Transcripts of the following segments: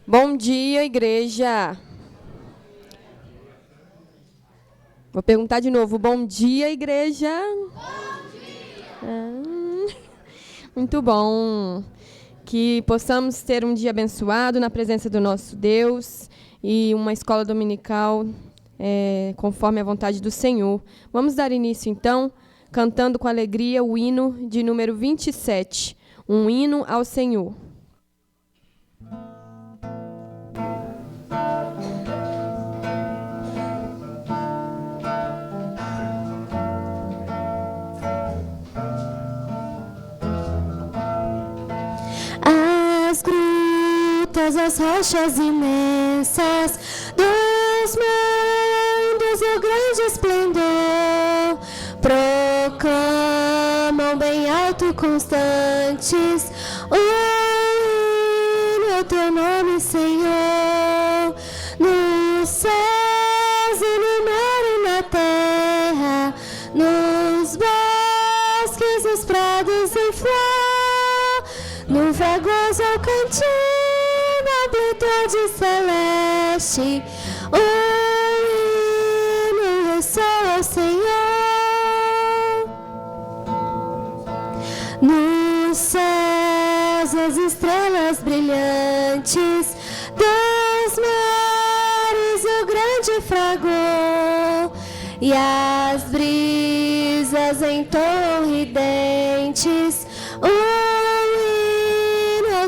Bom dia, igreja. Vou perguntar de novo. Bom dia, igreja. Bom dia. Muito bom. Que possamos ter um dia abençoado na presença do nosso Deus e uma escola dominical conforme a vontade do Senhor. Vamos dar início, então, cantando com alegria o hino de número 27, um hino ao Senhor. As grutas, as rochas imensas dos mundos, o grande esplendor proclamam bem alto constantes o hino ao teu nome, Senhor, nos céus e no mar e na terra, nos bosques, nos prados em flor, no fragoso cantinho, na amplitude celeste, o hino ressoa ao Senhor. Nos céus as estrelas brilhantes dos mares, o grande fragor, e as brisas entoam ridentes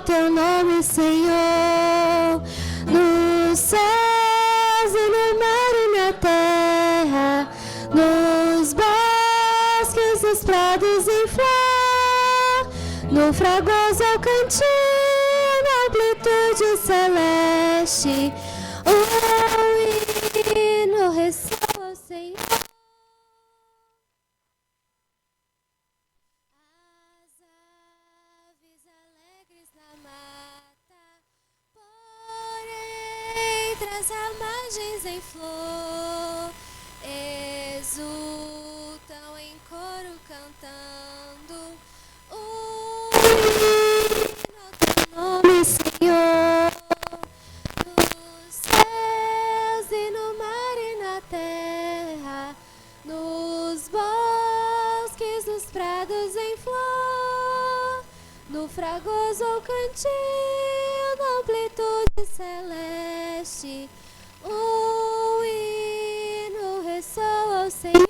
teu nome, Senhor, nos céus e no mar e na terra, nos bosques, nos prados em flor, no fragoso cantinho, na amplitude celeste, o hino ressoa ao Senhor. As margens em flor exultam em coro cantando o hino ao teu nome, Senhor, nos céus e no mar e na terra, nos bosques, nos prados em flor, no fragoso cantinho, na amplitude celeste, o hino ressoa ao Senhor.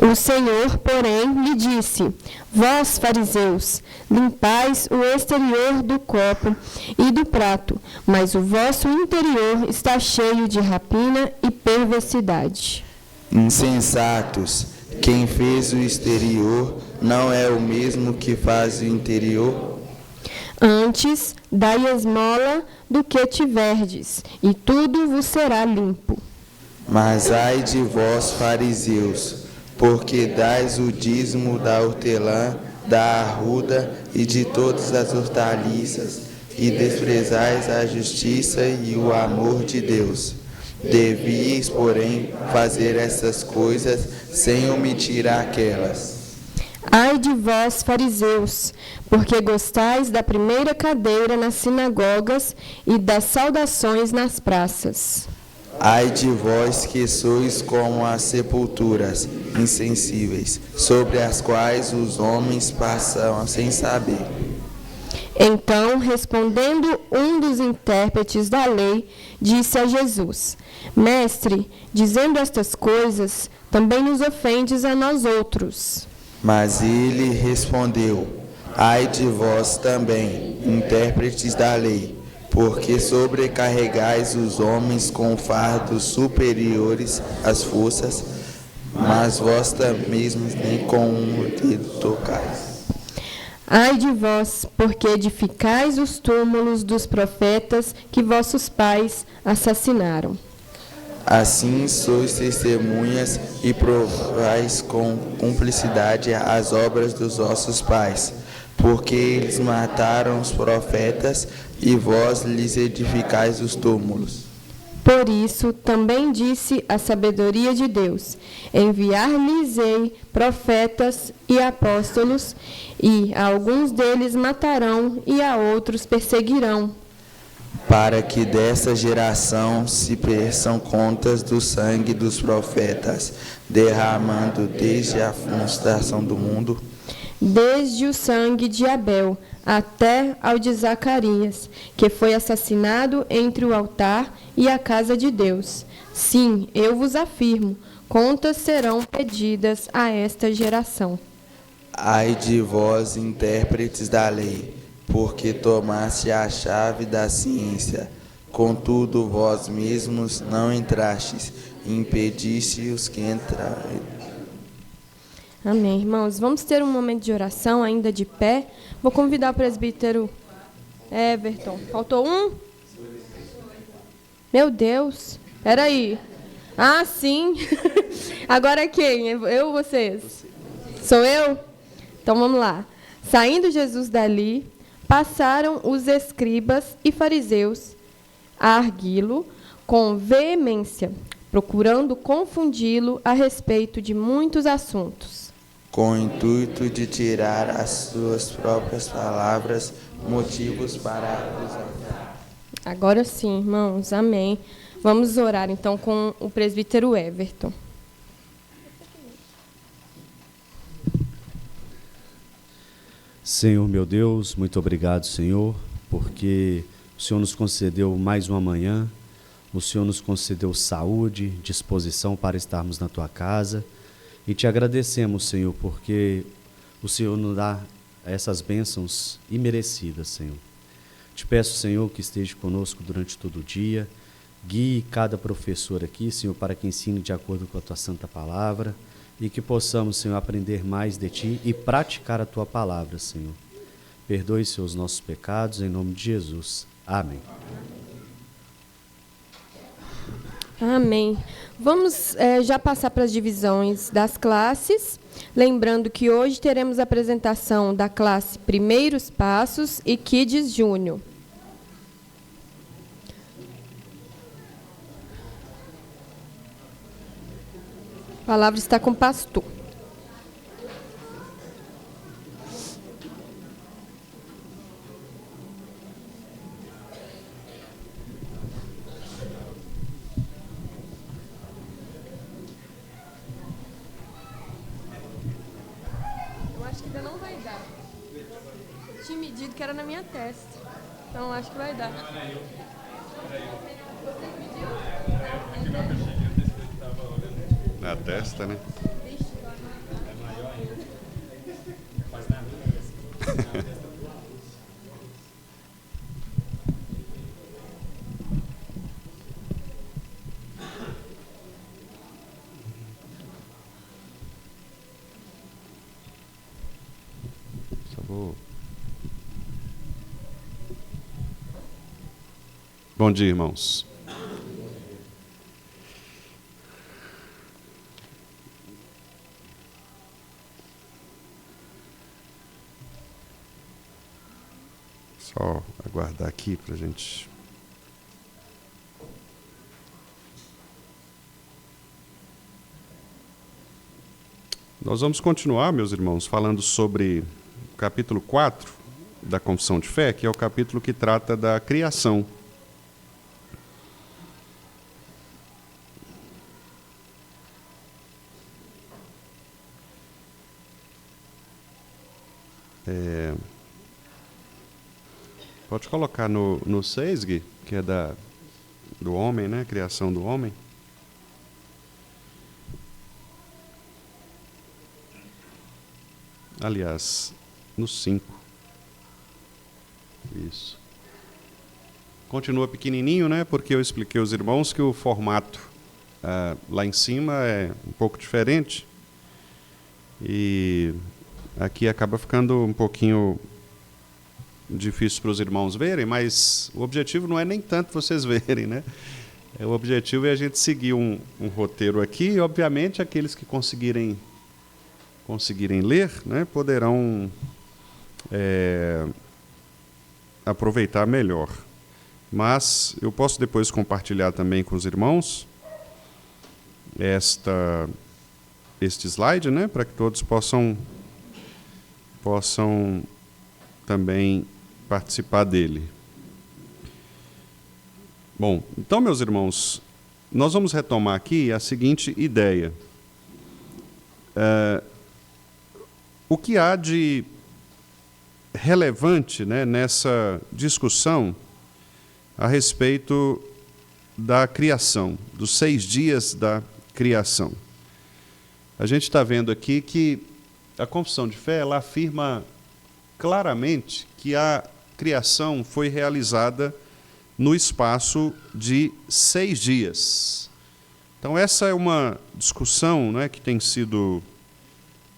O Senhor, porém, lhe disse: Vós, fariseus, limpais o exterior do copo e do prato, mas o vosso interior está cheio de rapina e perversidade. Insensatos, quem fez o exterior não é o mesmo que faz o interior? Antes, dai esmola do que tiverdes, e tudo vos será limpo. Mas ai de vós, fariseus, porque dais o dízimo da hortelã, da arruda e de todas as hortaliças, e desprezais a justiça e o amor de Deus. Devíeis, porém, fazer essas coisas sem omitir aquelas. Ai de vós, fariseus, porque gostais da primeira cadeira nas sinagogas e das saudações nas praças. Ai de vós que sois como as sepulturas insensíveis, sobre as quais os homens passam sem saber. Então, respondendo um dos intérpretes da lei, disse a Jesus: Mestre, dizendo estas coisas, também nos ofendes a nós outros. Mas ele respondeu: Ai de vós também, intérpretes da lei, porque sobrecarregais os homens com fardos superiores às forças, mas vós mesmos nem com um dedo tocais. Ai de vós, porque edificais os túmulos dos profetas que vossos pais assassinaram. Assim sois testemunhas e provais com cumplicidade as obras dos vossos pais, porque eles mataram os profetas e vós lhes edificais os túmulos. Por isso, também disse a sabedoria de Deus: enviar-lhes-ei profetas e apóstolos, e a alguns deles matarão e a outros perseguirão. Para que dessa geração se peçam contas do sangue dos profetas, derramando desde a fundação do mundo, desde o sangue de Abel até ao de Zacarias, que foi assassinado entre o altar e a casa de Deus. Sim, eu vos afirmo, contas serão pedidas a esta geração. Ai de vós, intérpretes da lei, porque tomaste a chave da ciência, contudo vós mesmos não entrastes, impediste os que entraram. Amém, irmãos. Vamos ter um momento de oração ainda de pé. Vou convidar o presbítero Everton. Faltou um? Meu Deus. Espera aí. Ah, sim. Agora quem? Eu ou vocês? Sou eu? Então vamos lá. Saindo Jesus dali, passaram os escribas e fariseus a arguí-lo com veemência, procurando confundi-lo a respeito de muitos assuntos, com o intuito de tirar as suas próprias palavras, motivos para acusar. Agora sim, irmãos, amém. Vamos orar então com o presbítero Everton. Senhor meu Deus, muito obrigado, Senhor, porque o Senhor nos concedeu mais uma manhã, o Senhor nos concedeu saúde, disposição para estarmos na Tua casa, e Te agradecemos, Senhor, porque o Senhor nos dá essas bênçãos imerecidas, Senhor. Te peço, Senhor, que esteja conosco durante todo o dia, guie cada professor aqui, Senhor, para que ensine de acordo com a Tua santa palavra, e que possamos, Senhor, aprender mais de Ti e praticar a Tua palavra, Senhor. Perdoe, Senhor, os nossos pecados, em nome de Jesus. Amém. Amém. Vamos já passar para as divisões das classes. Lembrando que hoje teremos a apresentação da classe Primeiros Passos e Kids Júnior. A palavra está com o pastor. Eu acho que ainda não vai dar. Eu tinha medido que era na minha testa. Então acho que vai dar. Na testa, né? Bom dia, irmãos. Só aguardar aqui para a gente. Nós vamos continuar, meus irmãos, falando sobre o capítulo 4 da Confissão de Fé, que é o capítulo que trata da criação. Pode colocar no 6, Gui, que é do homem, né? Criação do homem. Aliás, no 5. Isso. Continua pequenininho, né? Porque eu expliquei aos irmãos que o formato lá em cima é um pouco diferente. E aqui acaba ficando um pouquinho difícil para os irmãos verem, mas o objetivo não é nem tanto vocês verem, né? O objetivo é a gente seguir um roteiro aqui e, obviamente, aqueles que conseguirem ler, né, poderão aproveitar melhor. Mas eu posso depois compartilhar também com os irmãos este slide, né, para que todos possam também participar dele. Bom, então, meus irmãos, nós vamos retomar aqui a seguinte ideia. O que há de relevante, né, nessa discussão a respeito da criação, dos 6 dias da criação? A gente está vendo aqui que a Confissão de Fé ela afirma claramente que a criação foi realizada no espaço de 6 dias. Então, essa é uma discussão, né, que tem sido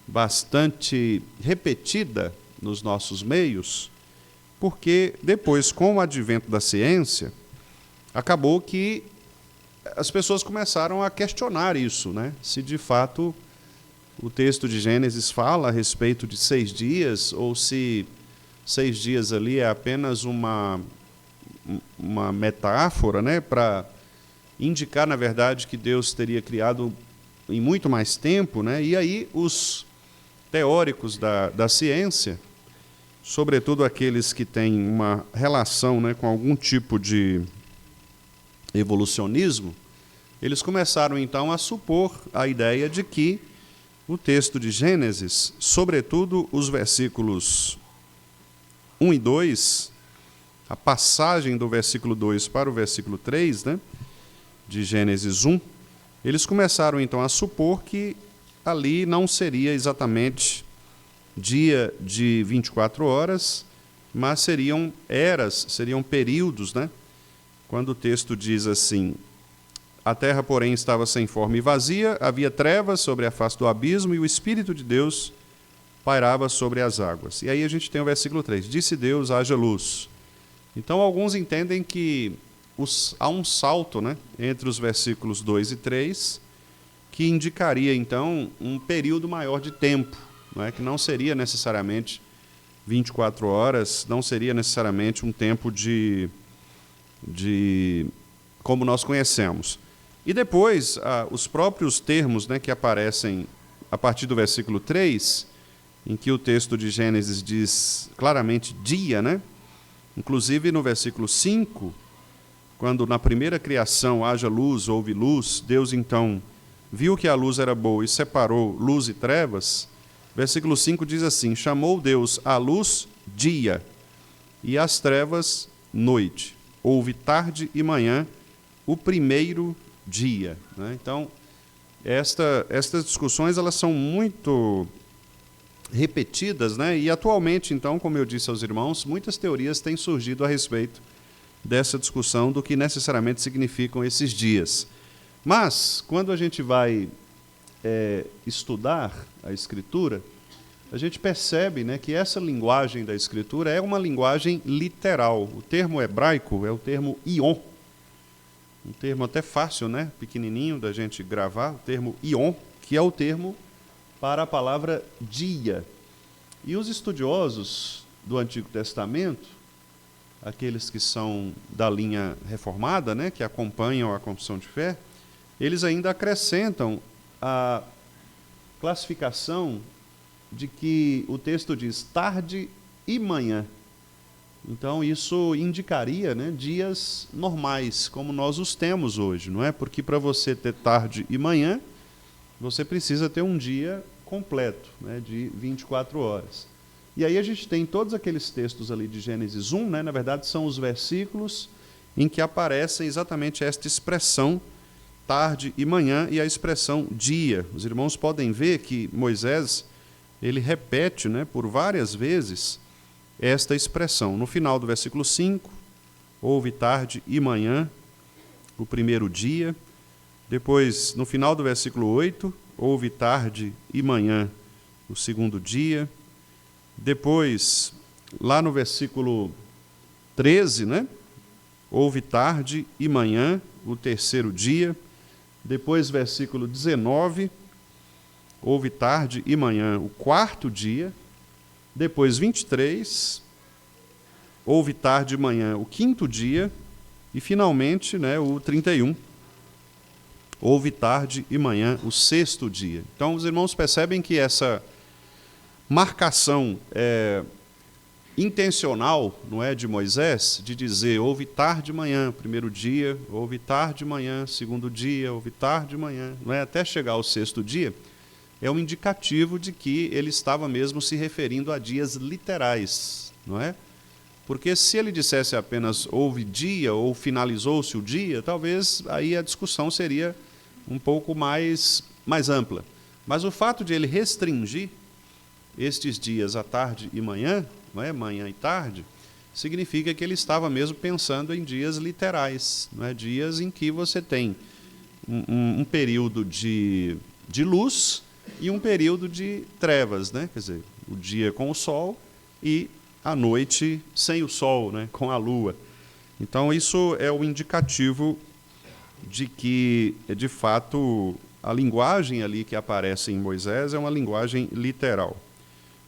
bastante repetida nos nossos meios, porque depois, com o advento da ciência, acabou que as pessoas começaram a questionar isso, né? Se de fato o texto de Gênesis fala a respeito de 6 dias, ou se 6 dias ali é apenas uma metáfora, né, para indicar, na verdade, que Deus teria criado em muito mais tempo, né? E aí os teóricos da ciência, sobretudo aqueles que têm uma relação, né, com algum tipo de evolucionismo, eles começaram então a supor a ideia de que o texto de Gênesis, sobretudo os versículos 1 e 2, a passagem do versículo 2 para o versículo 3, né, de Gênesis 1, eles começaram então a supor que ali não seria exatamente dia de 24 horas, mas seriam eras, seriam períodos, né? Quando o texto diz assim: a terra, porém, estava sem forma e vazia, havia trevas sobre a face do abismo e o Espírito de Deus pairava sobre as águas. E aí a gente tem o versículo 3, disse Deus, haja luz. Então, alguns entendem que há um salto, né, entre os versículos 2 e 3, que indicaria, então, um período maior de tempo, não é? Que não seria necessariamente 24 horas, não seria necessariamente um tempo de como nós conhecemos. E depois, os próprios termos, né, que aparecem a partir do versículo 3, em que o texto de Gênesis diz claramente dia, né? Inclusive no versículo 5, quando na primeira criação haja luz, houve luz, Deus então viu que a luz era boa e separou luz e trevas. Versículo 5 diz assim: chamou Deus a luz dia e as trevas noite. Houve tarde e manhã, o primeiro dia. Né? Então, estas discussões elas são muito repetidas, né? E atualmente, então, como eu disse aos irmãos, muitas teorias têm surgido a respeito dessa discussão do que necessariamente significam esses dias. Mas, quando a gente vai estudar a Escritura, a gente percebe, né, que essa linguagem da Escritura é uma linguagem literal. O termo hebraico é o termo ion, um termo até fácil, né? Pequenininho da gente gravar, o termo Ion, que é o termo para a palavra dia. E os estudiosos do Antigo Testamento, aqueles que são da linha reformada, né, que acompanham a confissão de fé, eles ainda acrescentam a classificação de que o texto diz tarde e manhã. Então, isso indicaria, né, dias normais, como nós os temos hoje, não é? Porque para você ter tarde e manhã, você precisa ter um dia completo, né, de 24 horas. E aí a gente tem todos aqueles textos ali de Gênesis 1, né, na verdade são os versículos em que aparecem exatamente esta expressão tarde e manhã e a expressão dia. Os irmãos podem ver que Moisés, ele repete, né, por várias vezes esta expressão. No final do versículo 5, houve tarde e manhã, o primeiro dia. Depois, no final do versículo 8, houve tarde e manhã, o segundo dia. Depois, lá no versículo 13, né, houve tarde e manhã, o terceiro dia. Depois, versículo 19, houve tarde e manhã, o quarto dia. Depois, 23, houve tarde e manhã, o quinto dia. E, finalmente, né, o 31, houve tarde e manhã, o sexto dia. Então, os irmãos percebem que essa marcação intencional, não é, de Moisés, de dizer houve tarde e manhã, primeiro dia, houve tarde e manhã, segundo dia, houve tarde e manhã, não é, até chegar ao sexto dia, é um indicativo de que ele estava mesmo se referindo a dias literais, não é? Porque se ele dissesse apenas houve dia ou finalizou-se o dia, talvez aí a discussão seria um pouco mais ampla. Mas o fato de ele restringir estes dias à tarde e manhã, não é? Manhã e tarde, significa que ele estava mesmo pensando em dias literais, não é? Dias em que você tem um período de luz e um período de trevas, né? Quer dizer, o dia com o sol e a noite sem o sol, né? Com a lua. Então, isso é o indicativo de que, de fato, a linguagem ali que aparece em Moisés é uma linguagem literal.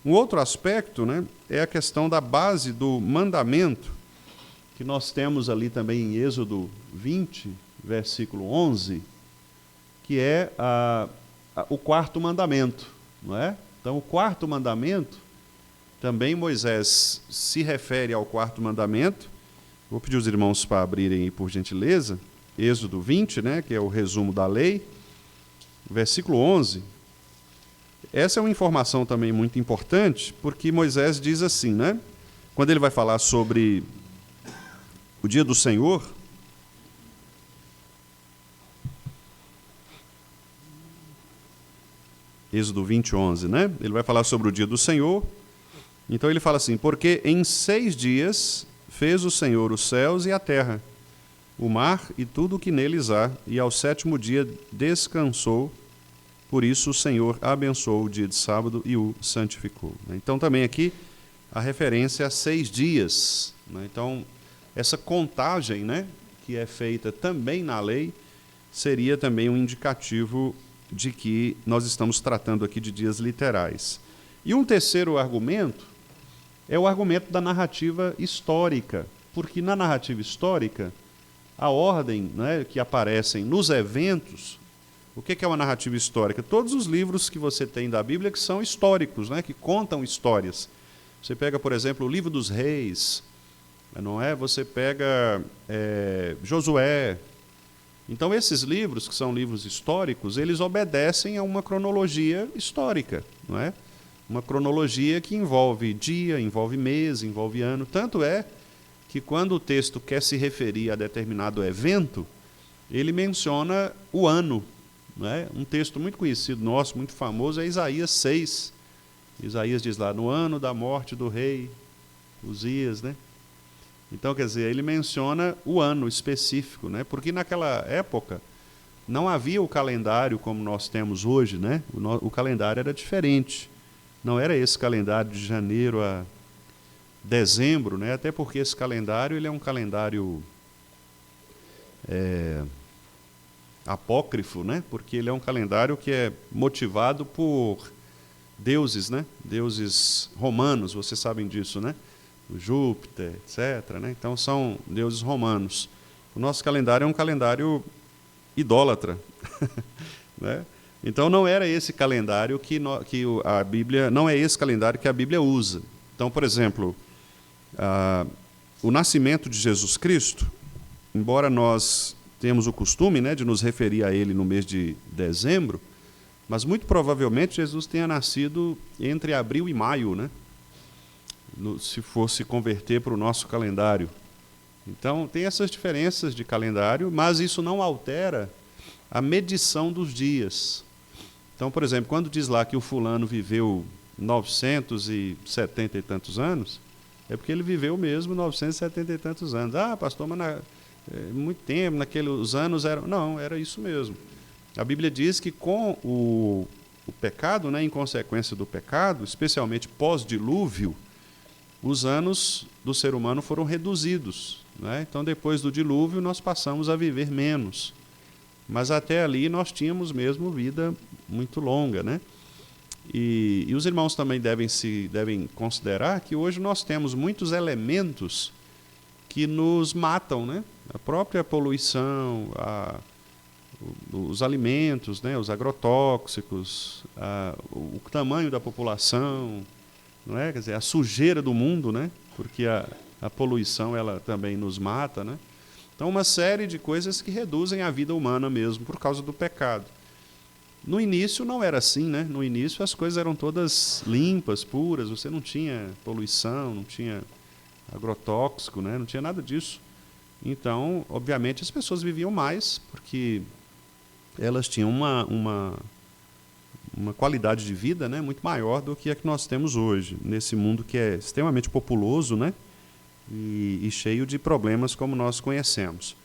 Um outro aspecto, né, é a questão da base do mandamento, que nós temos ali também em Êxodo 20, versículo 11, que é o quarto mandamento, não é? Então, o quarto mandamento, também Moisés se refere ao quarto mandamento. Vou pedir os irmãos para abrirem aí, por gentileza, Êxodo 20, né, que é o resumo da lei, versículo 11. Essa é uma informação também muito importante, porque Moisés diz assim, né, quando ele vai falar sobre o dia do Senhor, Êxodo 20, 11, né? Ele vai falar sobre o dia do Senhor. Então ele fala assim, porque em 6 dias fez o Senhor os céus e a terra, o mar e tudo o que neles há, e ao 7º dia descansou. Por isso o Senhor abençoou o dia de sábado e o santificou. Então também aqui a referência a 6 dias. Então essa contagem, né, que é feita também na lei, seria também um indicativo de que nós estamos tratando aqui de dias literais. E um terceiro argumento é o argumento da narrativa histórica, porque na narrativa histórica, a ordem, né, que aparecem nos eventos. O que é uma narrativa histórica? Todos os livros que você tem da Bíblia que são históricos, né, que contam histórias. Você pega, por exemplo, o livro dos reis, não é? Você pega Josué. Então, esses livros, que são livros históricos, eles obedecem a uma cronologia histórica, não é? Uma cronologia que envolve dia, envolve mês, envolve ano. Tanto é que quando o texto quer se referir a determinado evento, ele menciona o ano. Não é? Um texto muito conhecido nosso, muito famoso, é Isaías 6. Isaías diz lá, no ano da morte do rei Uzias, né? Então, quer dizer, ele menciona o ano específico, né? Porque naquela época não havia o calendário como nós temos hoje, né? O calendário era diferente. Não era esse calendário de janeiro a dezembro, né? Até porque esse calendário ele é um calendário apócrifo, né? Porque ele é um calendário que é motivado por deuses, né? Deuses romanos, vocês sabem disso, né? O Júpiter, etc., né? Então são deuses romanos. O nosso calendário é um calendário idólatra, né? Então não era esse calendário que a Bíblia, não é esse calendário que a Bíblia usa. Então, por exemplo, o nascimento de Jesus Cristo, embora nós temos o costume, né, de nos referir a ele no mês de dezembro, mas muito provavelmente Jesus tenha nascido entre abril e maio, né? Se fosse converter para o nosso calendário. Então, tem essas diferenças de calendário, mas isso não altera a medição dos dias. Então, por exemplo, quando diz lá que o fulano viveu 970 e tantos anos, é porque ele viveu mesmo 970 e tantos anos. Ah, pastor, mas muito tempo, naqueles anos eram... Não, era isso mesmo. A Bíblia diz que com o pecado, né, em consequência do pecado, especialmente pós-dilúvio, os anos do ser humano foram reduzidos, né? Então, depois do dilúvio, nós passamos a viver menos. Mas até ali nós tínhamos mesmo vida muito longa, né? E os irmãos também devem considerar que hoje nós temos muitos elementos que nos matam, né? A própria poluição, os alimentos, né? Os agrotóxicos, o tamanho da população, não é? Quer dizer, a sujeira do mundo, né? Porque a poluição ela também nos mata, né? Então, uma série de coisas que reduzem a vida humana mesmo por causa do pecado. No início não era assim, né? No início as coisas eram todas limpas, puras, você não tinha poluição, não tinha agrotóxico, né? Não tinha nada disso. Então, obviamente, as pessoas viviam mais porque elas tinham uma qualidade de vida, né, muito maior do que a que nós temos hoje, nesse mundo que é extremamente populoso, né, e cheio de problemas como nós conhecemos.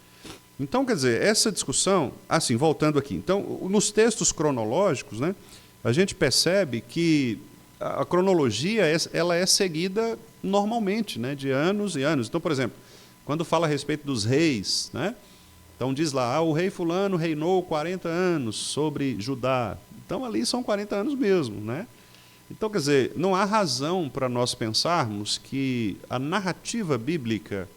Então, quer dizer, essa discussão, assim, voltando aqui, então, nos textos cronológicos, né, a gente percebe que a cronologia ela é seguida normalmente, né, de anos e anos. Então, por exemplo, quando fala a respeito dos reis, né, então diz lá, o rei fulano reinou 40 anos sobre Judá. Então, ali são 40 anos mesmo, né? Então, quer dizer, não há razão para nós pensarmos que a narrativa bíblica,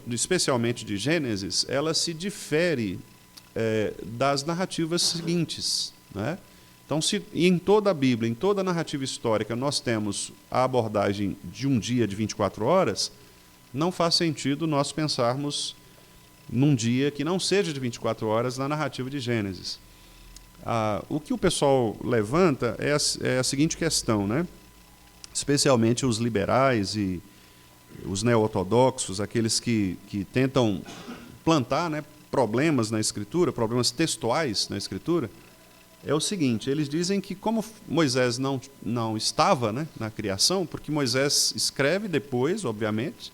especialmente de Gênesis, ela se difere das narrativas seguintes, né? Então, se em toda a Bíblia, em toda a narrativa histórica, nós temos a abordagem de um dia de 24 horas, não faz sentido nós pensarmos num dia que não seja de 24 horas na narrativa de Gênesis. O que o pessoal levanta é a seguinte questão, né? Especialmente os liberais e os neo-ortodoxos, aqueles que tentam plantar, né, problemas na Escritura, problemas textuais na Escritura, é o seguinte, eles dizem que como Moisés não estava, né, na criação, porque Moisés escreve depois, obviamente,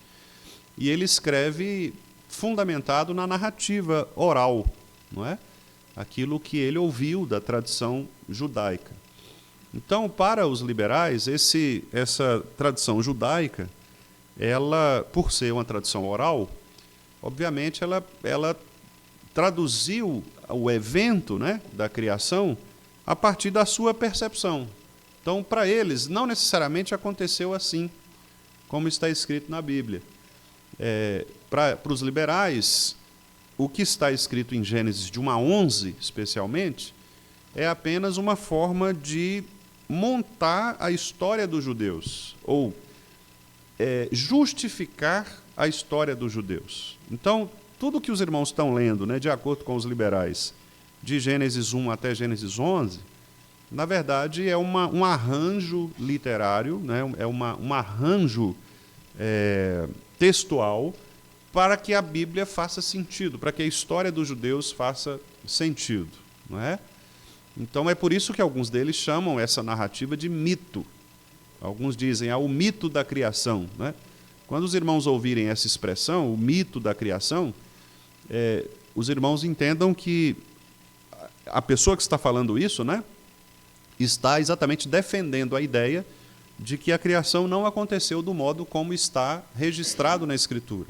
e ele escreve fundamentado na narrativa oral, não é? Aquilo que ele ouviu da tradição judaica. Então, para os liberais, essa tradição judaica, ela, por ser uma tradição oral, obviamente ela traduziu o evento, né, da criação a partir da sua percepção. Então, para eles, não necessariamente aconteceu assim, como está escrito na Bíblia. Para os liberais, o que está escrito em Gênesis de 1 a 11, especialmente, é apenas uma forma de montar a história dos judeus, ou justificar a história dos judeus. Então, tudo que os irmãos estão lendo, né, de acordo com os liberais, de Gênesis 1 até Gênesis 11, na verdade é um arranjo literário, né, um arranjo textual, para que a Bíblia faça sentido, para que a história dos judeus faça sentido, não é? Então é por isso que alguns deles chamam essa narrativa de mito. Alguns dizem, o mito da criação, né? Quando os irmãos ouvirem essa expressão, o mito da criação, os irmãos entendam que a pessoa que está falando isso, né, está exatamente defendendo a ideia de que a criação não aconteceu do modo como está registrado na Escritura.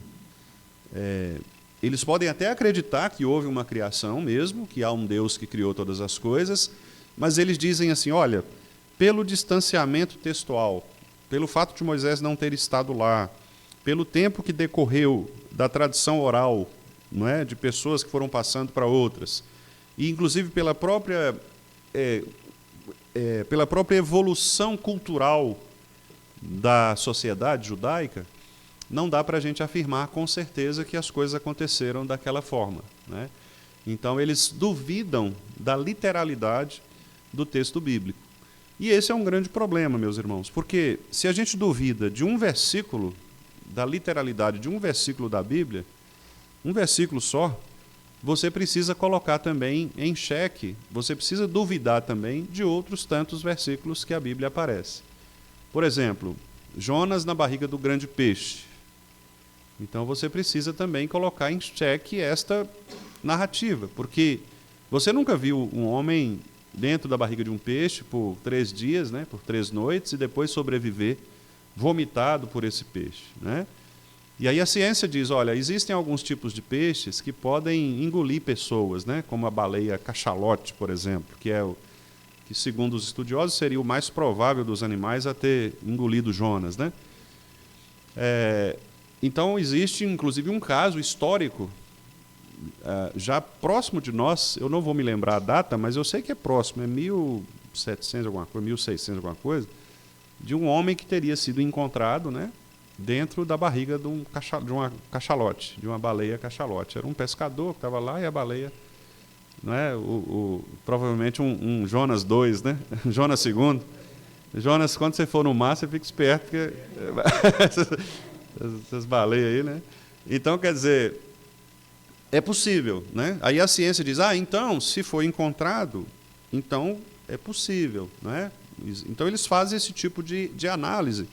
eles podem até acreditar que houve uma criação mesmo, que há um Deus que criou todas as coisas, mas eles dizem assim, olha, pelo distanciamento textual, pelo fato de Moisés não ter estado lá, pelo tempo que decorreu da tradição oral, não é, de pessoas que foram passando para outras, e inclusive pela própria evolução cultural da sociedade judaica, não dá para a gente afirmar com certeza que as coisas aconteceram daquela forma, né? Então, eles duvidam da literalidade do texto bíblico. E esse é um grande problema, meus irmãos, porque se a gente duvida de um versículo, da literalidade de um versículo da Bíblia, um versículo só, você precisa colocar também em xeque, você precisa duvidar também de outros tantos versículos que a Bíblia aparece. Por exemplo, Jonas na barriga do grande peixe. Então você precisa também colocar em xeque esta narrativa, porque você nunca viu um homem dentro da barriga de um peixe por 3 dias, né, por 3 noites, e depois sobreviver vomitado por esse peixe, né? E aí a ciência diz, olha, existem alguns tipos de peixes que podem engolir pessoas, né, como a baleia cachalote, por exemplo, que segundo os estudiosos seria o mais provável dos animais a ter engolido Jonas, né? Então existe inclusive um caso histórico já próximo de nós, eu não vou me lembrar a data, mas eu sei que é próximo, é 1700 alguma coisa, 1600 alguma coisa, de um homem que teria sido encontrado, né, dentro da barriga de uma cachalote, de uma baleia cachalote. Era um pescador que estava lá e a baleia, né, provavelmente um Jonas 2, né, Jonas 2. Jonas, quando você for no mar, você fica esperto, porque essas baleias aí, né? Então, quer dizer, é possível, né? Aí a ciência diz, então, se foi encontrado, então é possível, né? Então eles fazem esse tipo de análise,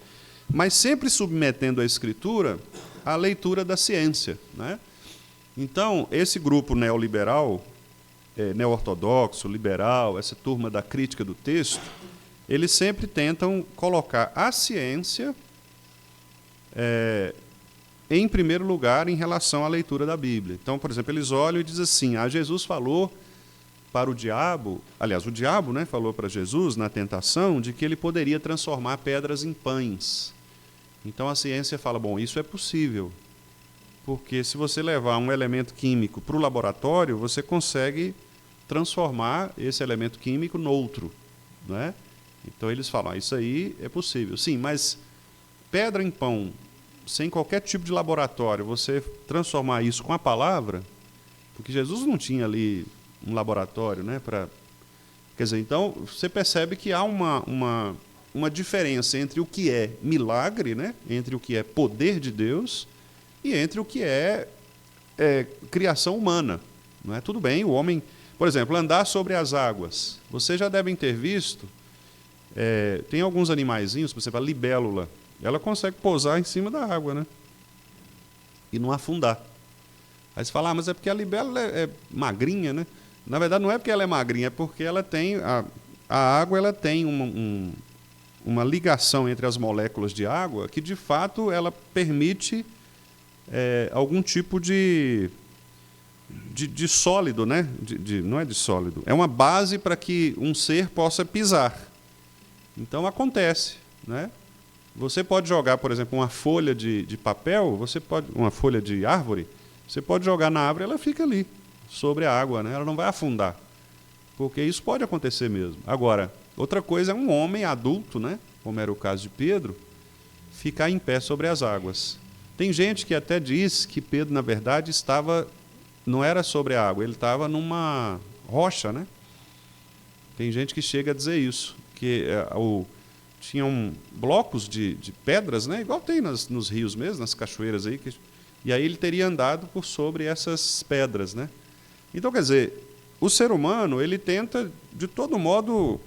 mas sempre submetendo a Escritura à leitura da ciência, né? Então, esse grupo neoliberal, neo-ortodoxo, liberal, essa turma da crítica do texto, eles sempre tentam colocar a ciência em primeiro lugar em relação à leitura da Bíblia. Então, por exemplo, eles olham e dizem assim, Jesus falou para o diabo, aliás, o diabo, né, falou para Jesus na tentação de que ele poderia transformar pedras em pães. Então a ciência fala, bom, isso é possível, porque se você levar um elemento químico para o laboratório, você consegue transformar esse elemento químico noutro, né? Então eles falam, isso aí é possível. Sim, mas pedra em pão, sem qualquer tipo de laboratório, você transformar isso com a palavra, porque Jesus não tinha ali um laboratório, né, quer dizer, então você percebe que há uma diferença entre o que é milagre, né, entre o que é poder de Deus e entre o que é criação humana, não é? Tudo bem, o homem, por exemplo, andar sobre as águas. Vocês já devem ter visto, tem alguns animaizinhos, por exemplo, a libélula, ela consegue pousar em cima da água, né, e não afundar. Aí você fala, mas é porque a libélula é magrinha, né? Na verdade, não é porque ela é magrinha, é porque ela tem a água, ela tem uma ligação entre as moléculas de água que, de fato, ela permite algum tipo de sólido, né? Não é de sólido, é uma base para que um ser possa pisar. Então, acontece, né? Você pode jogar, por exemplo, uma folha de papel, uma folha de árvore, você pode jogar na árvore e ela fica ali, sobre a água, né? Ela não vai afundar, porque isso pode acontecer mesmo. Agora, outra coisa é um homem adulto, né, como era o caso de Pedro, ficar em pé sobre as águas. Tem gente que até diz que Pedro, na verdade, não era sobre a água, ele estava numa rocha, né? Tem gente que chega a dizer isso, que tinham blocos de pedras, né, igual tem nos rios mesmo, nas cachoeiras aí, e aí ele teria andado por sobre essas pedras, né? Então, quer dizer, o ser humano, ele tenta, de todo modo,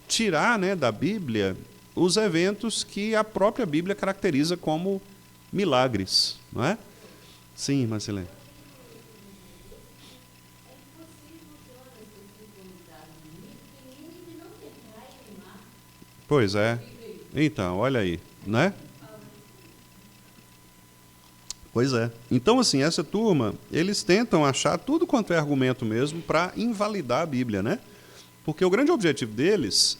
tirar, né, da Bíblia os eventos que a própria Bíblia caracteriza como milagres, não é? Sim, Marcelene. Pois é. Então, olha aí, né? Pois é. Então, assim, essa turma, eles tentam achar tudo quanto é argumento mesmo para invalidar a Bíblia, né? Porque o grande objetivo deles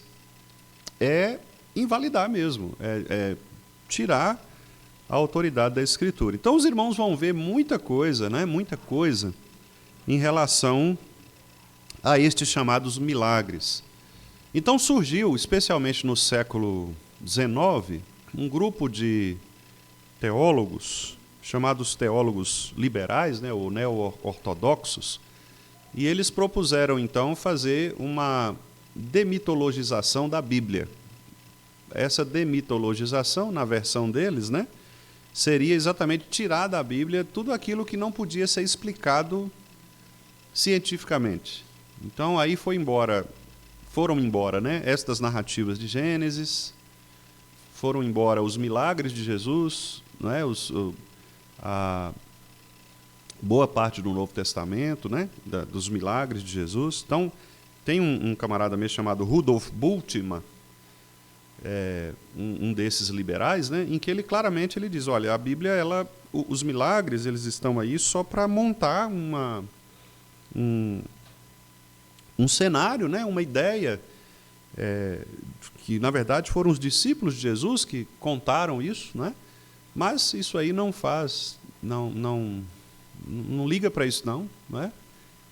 é invalidar mesmo, é tirar a autoridade da Escritura. Então, os irmãos vão ver muita coisa, né? Muita coisa em relação a estes chamados milagres. Então, surgiu, especialmente no século XIX, um grupo de teólogos, chamados teólogos liberais, né, ou neo-ortodoxos, e eles propuseram, então, fazer uma demitologização da Bíblia. Essa demitologização, na versão deles, né, seria exatamente tirar da Bíblia tudo aquilo que não podia ser explicado cientificamente. Então, aí foram embora, né, estas narrativas de Gênesis, foram embora os milagres de Jesus, né, a boa parte do Novo Testamento, né, dos milagres de Jesus. Então, tem um camarada mesmo chamado Rudolf Bultmann, um desses liberais, né, em que ele claramente diz, olha, a Bíblia, os milagres, eles estão aí só para montar um cenário, né, uma ideia, que na verdade foram os discípulos de Jesus que contaram isso, né, mas isso aí não liga para isso não, né,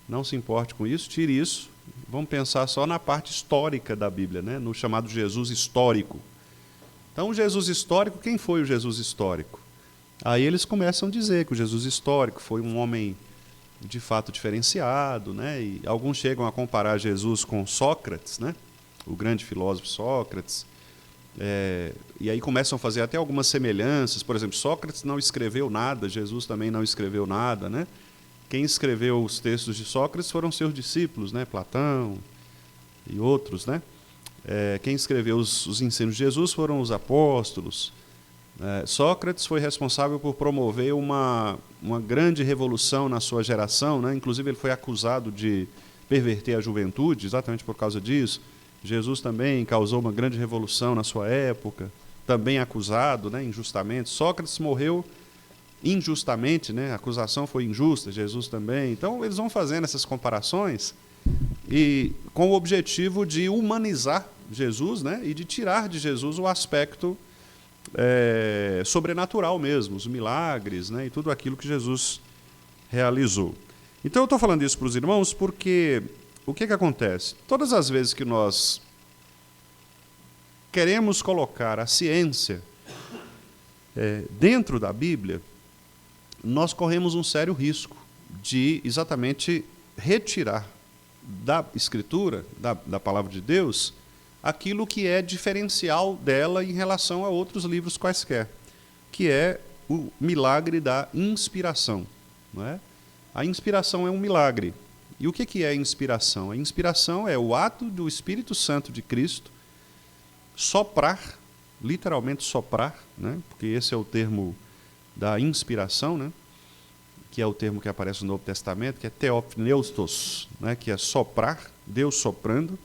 não se importe com isso, tire isso. Vamos pensar só na parte histórica da Bíblia, né? No chamado Jesus histórico. Então, o Jesus histórico, quem foi o Jesus histórico? Aí eles começam a dizer que o Jesus histórico foi um homem de fato diferenciado, né? E alguns chegam a comparar Jesus com Sócrates, né? O grande filósofo Sócrates. E aí começam a fazer até algumas semelhanças. Por exemplo, Sócrates não escreveu nada, Jesus também não escreveu nada, né? Quem escreveu os textos de Sócrates foram seus discípulos, né? Platão e outros, né? Quem escreveu os ensinos de Jesus foram os apóstolos. Sócrates foi responsável por promover uma grande revolução na sua geração, né? Inclusive ele foi acusado de perverter a juventude, exatamente por causa disso. Jesus também causou uma grande revolução na sua época, também acusado, né, injustamente. Sócrates morreu injustamente, né? A acusação foi injusta, Jesus também. Então, eles vão fazendo essas comparações e com o objetivo de humanizar Jesus, né? E de tirar de Jesus o aspecto sobrenatural mesmo, os milagres, né? E tudo aquilo que Jesus realizou. Então, eu estou falando isso para os irmãos porque o que acontece? Todas as vezes que nós queremos colocar a ciência dentro da Bíblia, nós corremos um sério risco de exatamente retirar da Escritura, da Palavra de Deus, aquilo que é diferencial dela em relação a outros livros quaisquer, que é o milagre da inspiração. Não é? A inspiração é um milagre. E o que é a inspiração? A inspiração é o ato do Espírito Santo de Cristo soprar, literalmente soprar, né? Porque esse é o termo da inspiração, né? Que é o termo que aparece no Novo Testamento, que é theopneustos, né? Que é soprar, Deus soprando.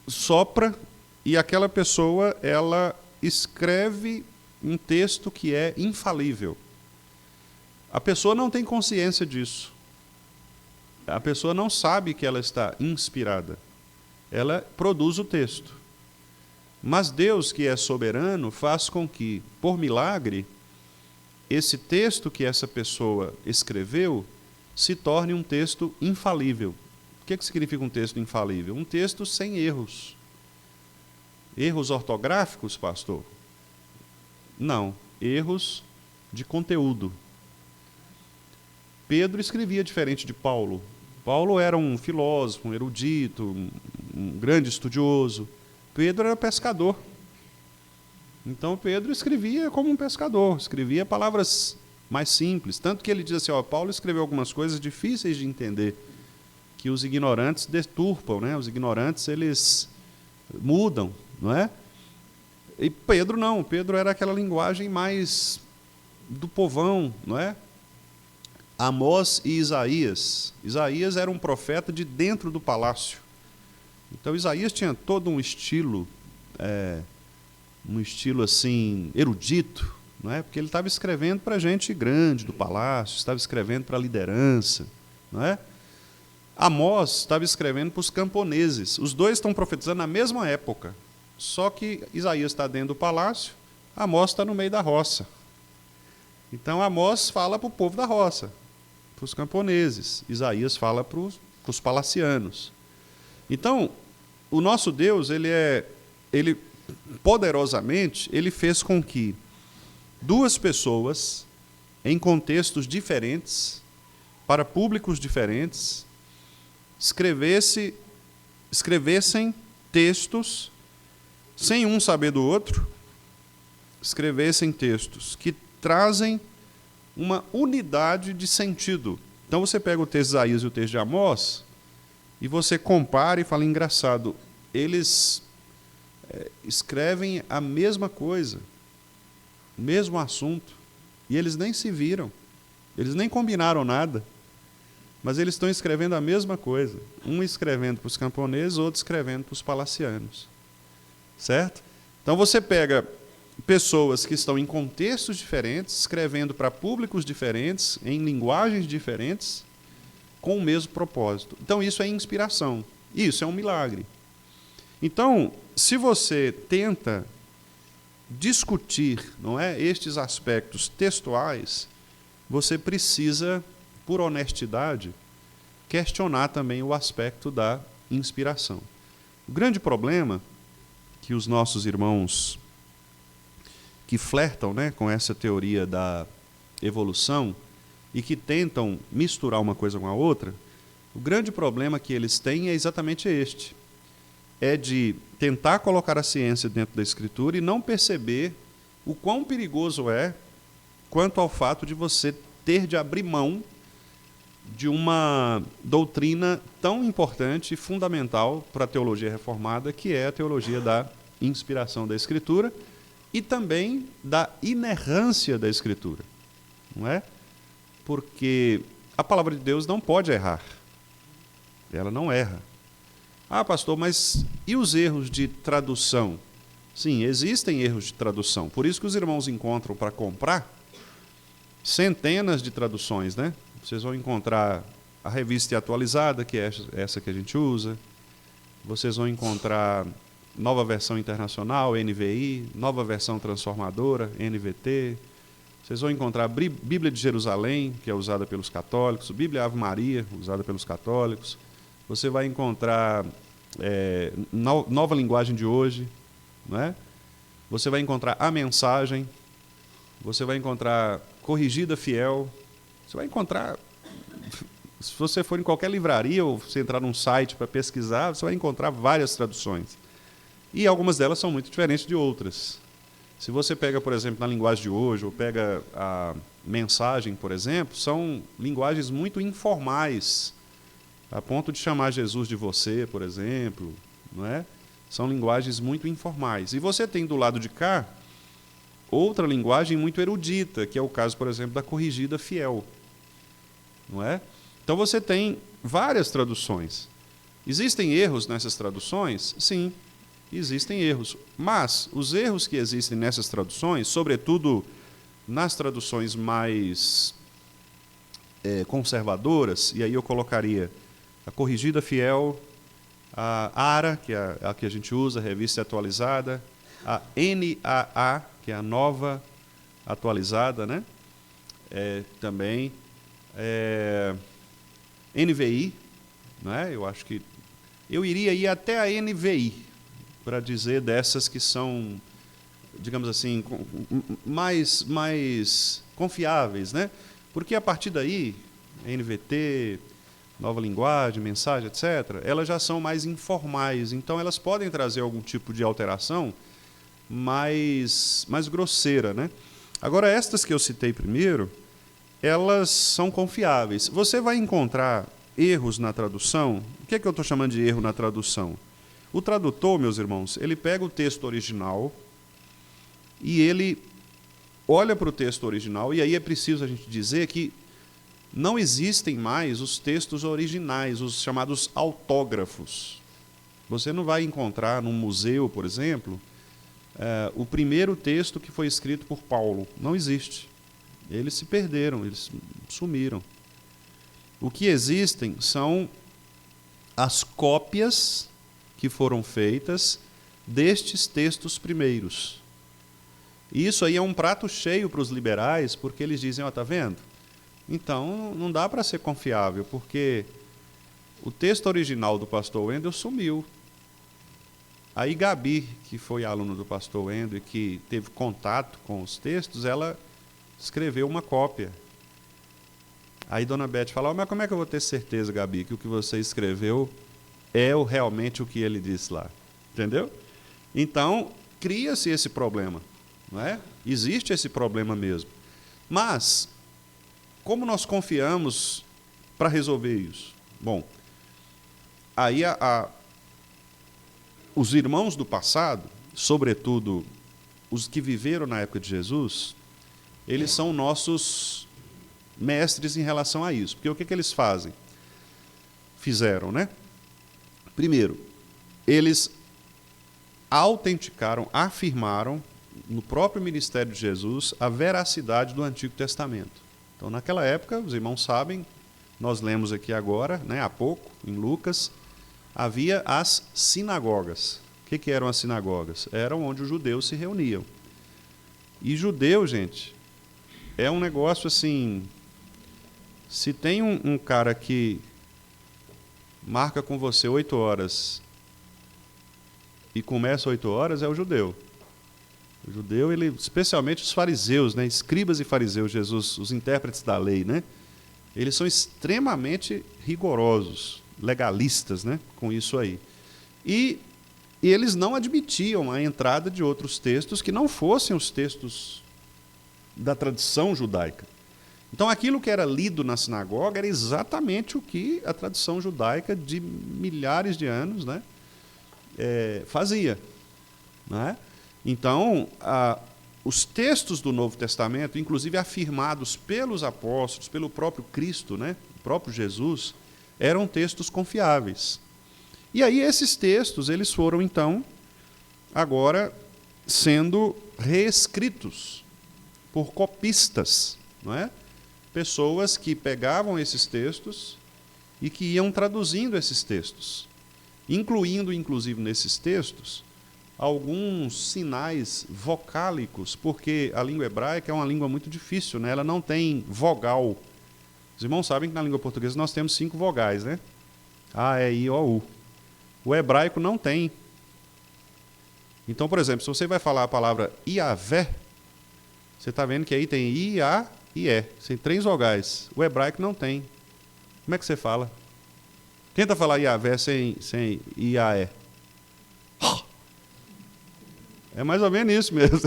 Sopra e aquela pessoa ela escreve um texto que é infalível. A pessoa não tem consciência disso. A pessoa não sabe que ela está inspirada. Ela produz o texto. Mas Deus, que é soberano, faz com que, por milagre, esse texto que essa pessoa escreveu se torne um texto infalível. O que significa um texto infalível? Um texto sem erros. Erros ortográficos, pastor? Não, erros de conteúdo. Pedro escrevia diferente de Paulo. Paulo era um filósofo, um erudito, um grande estudioso. Pedro era pescador. Então Pedro escrevia como um pescador, escrevia palavras mais simples. Tanto que ele diz assim, Paulo escreveu algumas coisas difíceis de entender, que os ignorantes deturpam, né? Os ignorantes, eles mudam, não é? E Pedro não, Pedro era aquela linguagem mais do povão, não é? Amós e Isaías. Isaías era um profeta de dentro do palácio. Então Isaías tinha todo um estilo assim, erudito, não é? Porque ele estava escrevendo para gente grande do palácio, estava escrevendo para a liderança, não é? Amós estava escrevendo para os camponeses. Os dois estão profetizando na mesma época, só que Isaías está dentro do palácio, Amós está no meio da roça. Então Amós fala para o povo da roça, para os camponeses. Isaías fala para os palacianos. Então, o nosso Deus, ele poderosamente, ele fez com que duas pessoas, em contextos diferentes, para públicos diferentes, escrevessem textos, sem um saber do outro, escrevessem textos que trazem uma unidade de sentido. Então você pega o texto de Isaías e o texto de Amós, e você compara e fala, engraçado, eles escrevem a mesma coisa, o mesmo assunto, e eles nem se viram, eles nem combinaram nada, mas eles estão escrevendo a mesma coisa, um escrevendo para os camponeses, outro escrevendo para os palacianos, certo? Então você pega pessoas que estão em contextos diferentes, escrevendo para públicos diferentes, em linguagens diferentes, com o mesmo propósito. Então isso é inspiração, isso é um milagre. Então, se você tenta discutir, não é, estes aspectos textuais, você precisa, por honestidade, questionar também o aspecto da inspiração. O grande problema que os nossos irmãos que flertam, né, com essa teoria da evolução e que tentam misturar uma coisa com a outra, o grande problema que eles têm é exatamente este. É de tentar colocar a ciência dentro da Escritura e não perceber o quão perigoso é quanto ao fato de você ter de abrir mão de uma doutrina tão importante e fundamental para a teologia reformada, que é a teologia da inspiração da Escritura e também da inerrância da Escritura, não é? Porque a palavra de Deus não pode errar. Ela não erra. Ah, pastor, mas e os erros de tradução? Sim, existem erros de tradução. Por isso que os irmãos encontram para comprar centenas de traduções, né? Vocês vão encontrar a Revista Atualizada, que é essa que a gente usa. Vocês vão encontrar Nova Versão Internacional, NVI, Nova Versão Transformadora, NVT. Vocês vão encontrar a Bíblia de Jerusalém, que é usada pelos católicos, Bíblia Ave Maria, usada pelos católicos. Você vai encontrar Nova Linguagem de Hoje, não é? Você vai encontrar A Mensagem, você vai encontrar Corrigida Fiel, você vai encontrar, se você for em qualquer livraria ou você entrar num site para pesquisar, você vai encontrar várias traduções. E algumas delas são muito diferentes de outras. Se você pega, por exemplo, na Linguagem de Hoje, ou pega a Mensagem, por exemplo, são linguagens muito informais, a ponto de chamar Jesus de você, por exemplo, não é? São linguagens muito informais. E você tem do lado de cá outra linguagem muito erudita, que é o caso, por exemplo, da Corrigida Fiel, não é? Então você tem várias traduções. Existem erros nessas traduções? Sim, existem erros. Mas os erros que existem nessas traduções, sobretudo nas traduções mais conservadoras, e aí eu colocaria a Corrigida Fiel, a ARA, que é a que a gente usa, a Revista Atualizada, a NAA, que é a Nova Atualizada, né? Também NVI, né? Eu acho que eu iria ir até a NVI para dizer dessas que são, digamos assim, mais confiáveis, né? Porque a partir daí, NVT, Nova Linguagem, Mensagem, etc., elas já são mais informais, então elas podem trazer algum tipo de alteração mais grosseira, né? Agora, estas que eu citei primeiro, elas são confiáveis. Você vai encontrar erros na tradução. O que é que eu estou chamando de erro na tradução? O tradutor, meus irmãos, ele pega o texto original e ele olha para o texto original, e aí é preciso a gente dizer que não existem mais os textos originais, os chamados autógrafos. Você não vai encontrar num museu, por exemplo, o primeiro texto que foi escrito por Paulo. Não existe. Eles se perderam, eles sumiram. O que existem são as cópias que foram feitas destes textos primeiros. E isso aí é um prato cheio para os liberais, porque eles dizem, tá vendo? Então, não dá para ser confiável, porque o texto original do pastor Wendel sumiu. Aí Gabi, que foi aluno do pastor Wendel e que teve contato com os textos, ela escreveu uma cópia. Aí Dona Beth fala, mas como é que eu vou ter certeza, Gabi, que o que você escreveu é realmente o que ele disse lá? Entendeu? Então, cria-se esse problema. Não é? Existe esse problema mesmo. Mas, como nós confiamos para resolver isso? Bom, aí os irmãos do passado, sobretudo os que viveram na época de Jesus, eles são nossos mestres em relação a isso. Porque o que eles fazem? Fizeram, né? Primeiro, eles autenticaram, afirmaram, no próprio ministério de Jesus, a veracidade do Antigo Testamento. Então, naquela época, os irmãos sabem, nós lemos aqui agora, né, há pouco, em Lucas, havia as sinagogas. O que eram as sinagogas? Eram onde os judeus se reuniam. E judeu, gente, é um negócio assim... Se tem um cara que marca com você 8 horas e começa 8 horas, é o judeu. O judeu, ele, especialmente os fariseus, né, escribas e fariseus, Jesus, os intérpretes da lei, né, eles são extremamente rigorosos, legalistas, né, com isso aí. E eles não admitiam a entrada de outros textos que não fossem os textos da tradição judaica. Então, aquilo que era lido na sinagoga era exatamente o que a tradição judaica de milhares de anos, né, fazia. Né? Então, os textos do Novo Testamento, inclusive afirmados pelos apóstolos, pelo próprio Cristo, né, o próprio Jesus, eram textos confiáveis. E aí esses textos, eles foram, então, agora sendo reescritos por copistas, não é? Pessoas que pegavam esses textos e que iam traduzindo esses textos, incluindo, inclusive, nesses textos, alguns sinais vocálicos, porque a língua hebraica é uma língua muito difícil, né? Ela não tem vogal. Os irmãos sabem que na língua portuguesa nós temos 5 vogais, né? A, E, I, O, U. O hebraico não tem. Então, por exemplo, se você vai falar a palavra Iavé, você está vendo que aí tem I, A e E. Tem 3 vogais. O hebraico não tem. Como é que você fala? Tenta falar Iavé sem I, A, E. É mais ou menos isso mesmo.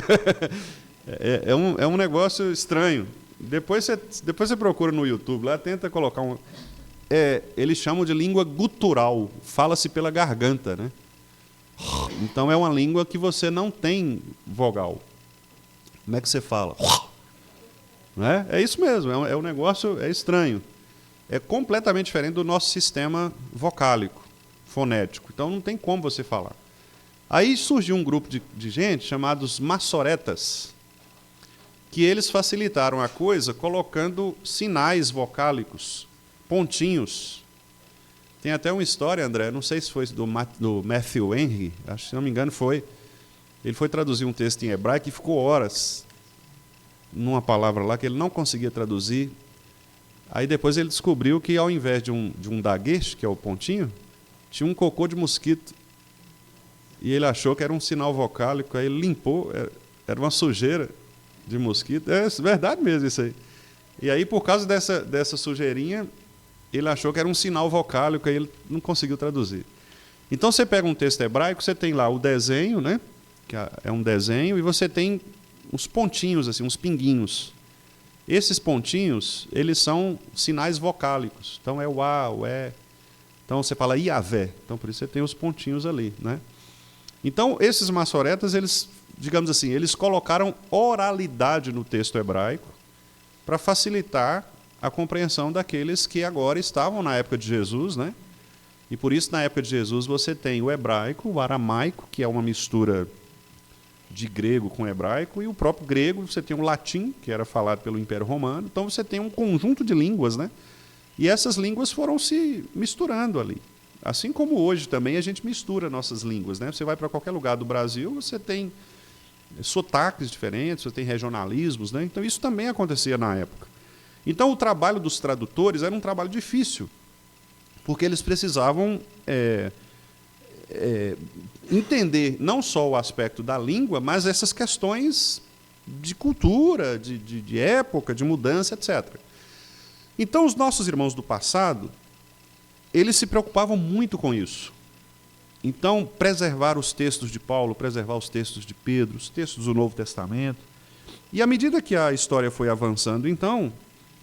É um negócio estranho. Depois você procura no YouTube, lá tenta colocar um... eles chamam de língua gutural. Fala-se pela garganta, né? Então é uma língua que você não tem vogal. Como é que você fala? Né? É isso mesmo, é um negócio estranho. É completamente diferente do nosso sistema vocálico, fonético. Então não tem como você falar. Aí surgiu um grupo de gente chamados maçoretas, que eles facilitaram a coisa colocando sinais vocálicos, pontinhos. Tem até uma história, André, não sei se foi do Matthew Henry, acho que, se não me engano foi. Ele foi traduzir um texto em hebraico e ficou horas numa palavra lá que ele não conseguia traduzir. Aí depois ele descobriu que ao invés de um daguesh, que é o pontinho, tinha um cocô de mosquito. E ele achou que era um sinal vocálico, aí ele limpou, era uma sujeira de mosquito. É verdade mesmo isso aí. E aí, por causa dessa sujeirinha, ele achou que era um sinal vocálico, aí ele não conseguiu traduzir. Então, você pega um texto hebraico, você tem lá o desenho, né, que é um desenho, e você tem uns pontinhos, assim, uns pinguinhos. Esses pontinhos, eles são sinais vocálicos. Então, é o A, o E. Então, você fala Iavé. Então, por isso você tem os pontinhos ali, né? Então, esses maçoretas, eles, digamos assim, eles colocaram oralidade no texto hebraico para facilitar a compreensão daqueles que agora estavam na época de Jesus, né? E por isso, na época de Jesus, você tem o hebraico, o aramaico, que é uma mistura de grego com hebraico, e o próprio grego, você tem o latim, que era falado pelo Império Romano, então você tem um conjunto de línguas, né? E essas línguas foram se misturando ali. Assim como hoje também a gente mistura nossas línguas, né? Você vai para qualquer lugar do Brasil, você tem sotaques diferentes, você tem regionalismos, né? Então isso também acontecia na época. Então o trabalho dos tradutores era um trabalho difícil, porque eles precisavam entender não só o aspecto da língua, mas essas questões de cultura, de época, de mudança, etc. Então, os nossos irmãos do passado, eles se preocupavam muito com isso. Então, preservar os textos de Paulo, preservar os textos de Pedro, os textos do Novo Testamento. E à medida que a história foi avançando, então,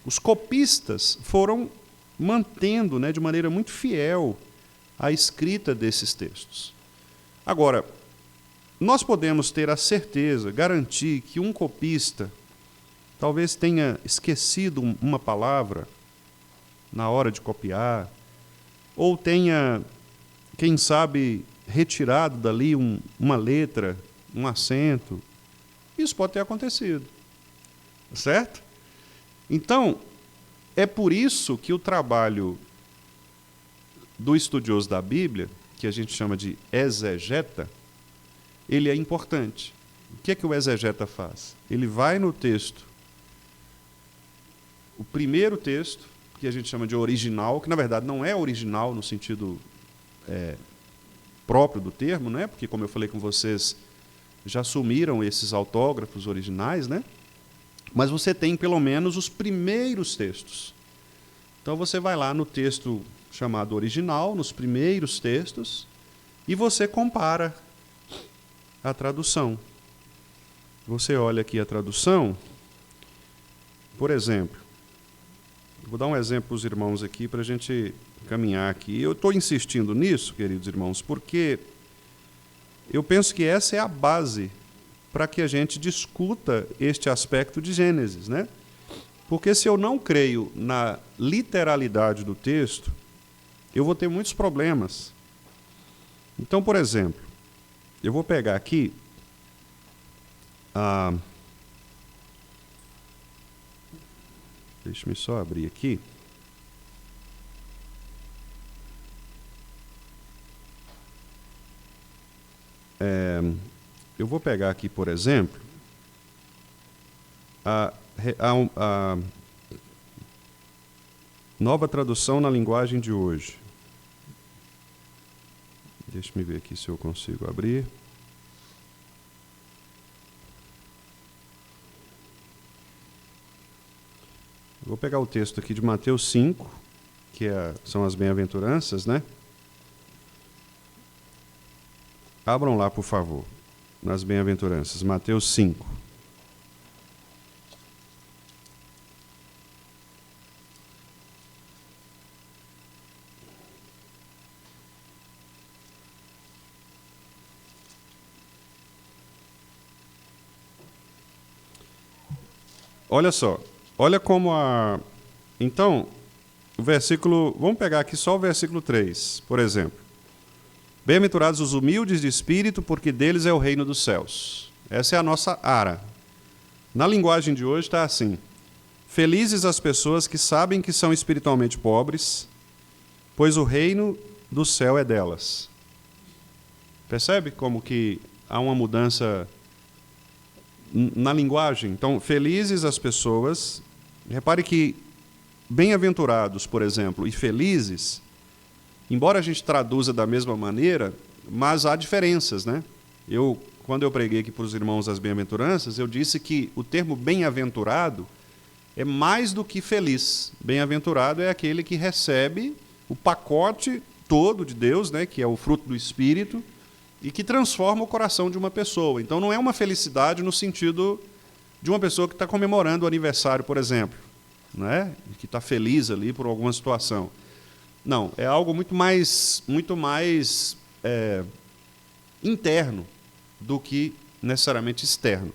os copistas foram mantendo, né, de maneira muito fiel a escrita desses textos. Agora, nós podemos ter a certeza, garantir que um copista talvez tenha esquecido uma palavra na hora de copiar, ou tenha, quem sabe, retirado dali uma letra, um acento. Isso pode ter acontecido. Certo? Então, é por isso que o trabalho do estudioso da Bíblia, que a gente chama de exegeta, ele é importante. O que é que o exegeta faz? Ele vai no texto, o primeiro texto, que a gente chama de original, que na verdade não é original no sentido próprio do termo, né? Porque, como eu falei com vocês, já sumiram esses autógrafos originais, né? Mas você tem pelo menos os primeiros textos. Então você vai lá no texto chamado original, nos primeiros textos, e você compara a tradução. Você olha aqui a tradução, por exemplo, vou dar um exemplo para os irmãos aqui para a gente caminhar aqui. Eu estou insistindo nisso, queridos irmãos, porque eu penso que essa é a base para que a gente discuta este aspecto de Gênesis, né? Porque se eu não creio na literalidade do texto, eu vou ter muitos problemas. Então, por exemplo, eu vou pegar aqui deixa-me só abrir aqui. Eu vou pegar aqui, por exemplo, a nova tradução na linguagem de hoje. Deixa-me ver aqui se eu consigo abrir. Vou pegar o texto aqui de Mateus 5, que são as bem-aventuranças, né? Abram lá, por favor, nas bem-aventuranças, Mateus 5. Olha só, olha como Então, o versículo... Vamos pegar aqui só o versículo 3, por exemplo. Bem-aventurados os humildes de espírito, porque deles é o reino dos céus. Essa é a nossa ara. Na linguagem de hoje está assim: felizes as pessoas que sabem que são espiritualmente pobres, pois o reino do céu é delas. Percebe como que há uma mudança na linguagem? Então, felizes as pessoas... Repare que bem-aventurados, por exemplo, e felizes, embora a gente traduza da mesma maneira, mas há diferenças, né? Quando eu preguei aqui para os irmãos as bem-aventuranças, eu disse que o termo bem-aventurado é mais do que feliz. Bem-aventurado é aquele que recebe o pacote todo de Deus, né, que é o fruto do Espírito, e que transforma o coração de uma pessoa. Então, não é uma felicidade no sentido de uma pessoa que está comemorando o aniversário, por exemplo, né, que está feliz ali por alguma situação. Não, é algo muito mais interno do que necessariamente externo.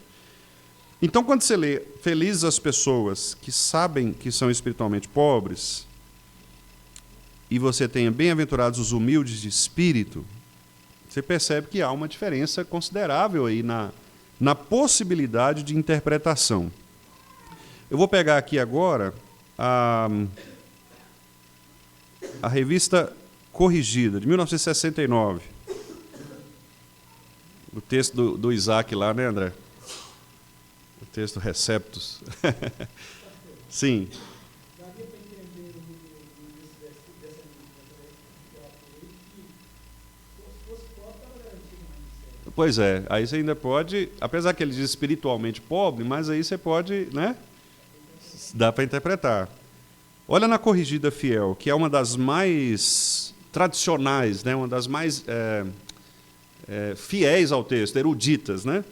Então, quando você lê felizes as pessoas que sabem que são espiritualmente pobres, e você tem bem-aventurados os humildes de espírito, você percebe que há uma diferença considerável aí na possibilidade de interpretação. Eu vou pegar aqui agora a revista Corrigida, de 1969. O texto do Isaac lá, né, André? O texto Receptus. Sim. Pois é, aí você ainda pode, apesar que ele diz espiritualmente pobre, mas aí você pode, né? Dá para interpretar. Olha na Corrigida Fiel, que é uma das mais tradicionais, né? Uma das mais fiéis ao texto, eruditas, né?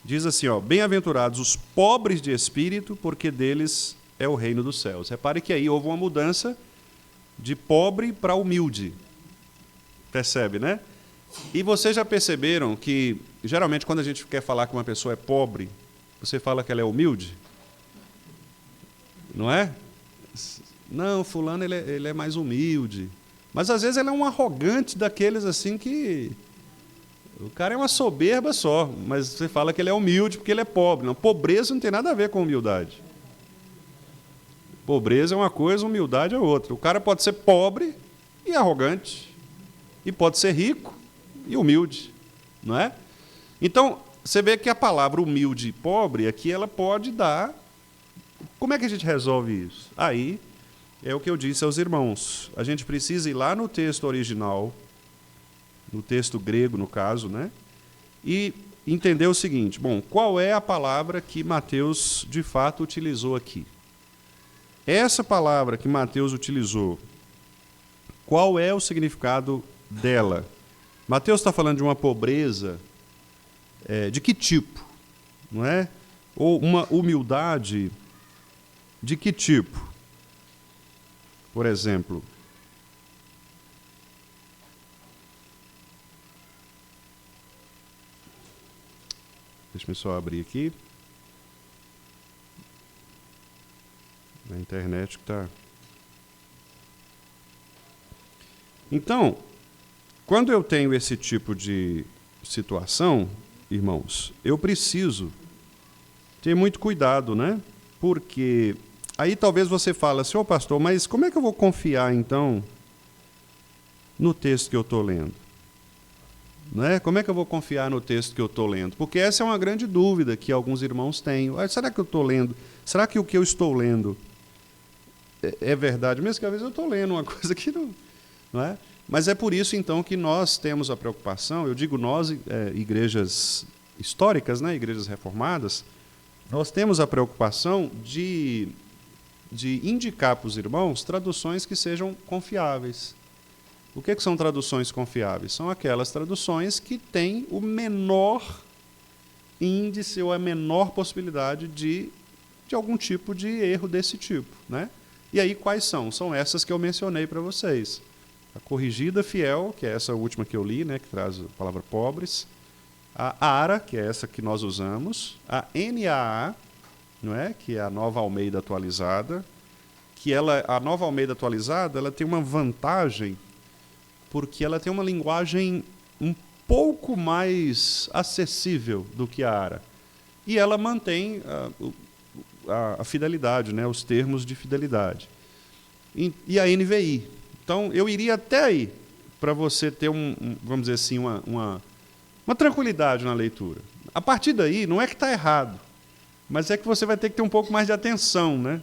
Diz assim, ó, bem-aventurados os pobres de espírito, porque deles é o reino dos céus. Repare que aí houve uma mudança de pobre para humilde. Percebe, né? E vocês já perceberam que, geralmente, quando a gente quer falar que uma pessoa é pobre, você fala que ela é humilde? Não é? Não, fulano ele é mais humilde. Mas, às vezes, ele é um arrogante daqueles assim que... O cara é uma soberba só, mas você fala que ele é humilde porque ele é pobre. Não, pobreza não tem nada a ver com humildade. Pobreza é uma coisa, humildade é outra. O cara pode ser pobre e arrogante. E pode ser rico e humilde, não é? Então, você vê que a palavra humilde e pobre aqui, ela pode dar... Como é que a gente resolve isso? Aí, é o que eu disse aos irmãos. A gente precisa ir lá no texto original, no texto grego, no caso, né? E entender o seguinte, bom, qual é a palavra que Mateus, de fato, utilizou aqui? Essa palavra que Mateus utilizou, qual é o significado dela? Mateus está falando de uma pobreza de que tipo? Não é? Ou uma humildade de que tipo? Por exemplo, deixa eu só abrir aqui. Na internet que está... Então, quando eu tenho esse tipo de situação, irmãos, eu preciso ter muito cuidado, né? Porque aí talvez você fale assim, ô pastor, mas como é que eu vou confiar, então, no texto que eu estou lendo? Não é? Como é que eu vou confiar no texto que eu estou lendo? Porque essa é uma grande dúvida que alguns irmãos têm. Será que eu estou lendo? Será que o que eu estou lendo é verdade? Mesmo que às vezes eu estou lendo uma coisa que não é? Mas é por isso, então, que nós temos a preocupação, eu digo nós, igrejas históricas, né, igrejas reformadas, nós temos a preocupação de indicar para os irmãos traduções que sejam confiáveis. O que são traduções confiáveis? São aquelas traduções que têm o menor índice ou a menor possibilidade de algum tipo de erro desse tipo, né? E aí, quais são? São essas que eu mencionei para vocês. A Corrigida Fiel, que é essa última que eu li, né, que traz a palavra pobres. A ARA, que é essa que nós usamos. A NAA, não é? Que é a Nova Almeida Atualizada. A Nova Almeida Atualizada ela tem uma vantagem, porque ela tem uma linguagem um pouco mais acessível do que a ARA. E ela mantém a fidelidade, né, os termos de fidelidade. E a NVI. Então, eu iria até aí, para você ter, vamos dizer assim, uma tranquilidade na leitura. A partir daí, não é que está errado, mas é que você vai ter que ter um pouco mais de atenção, né?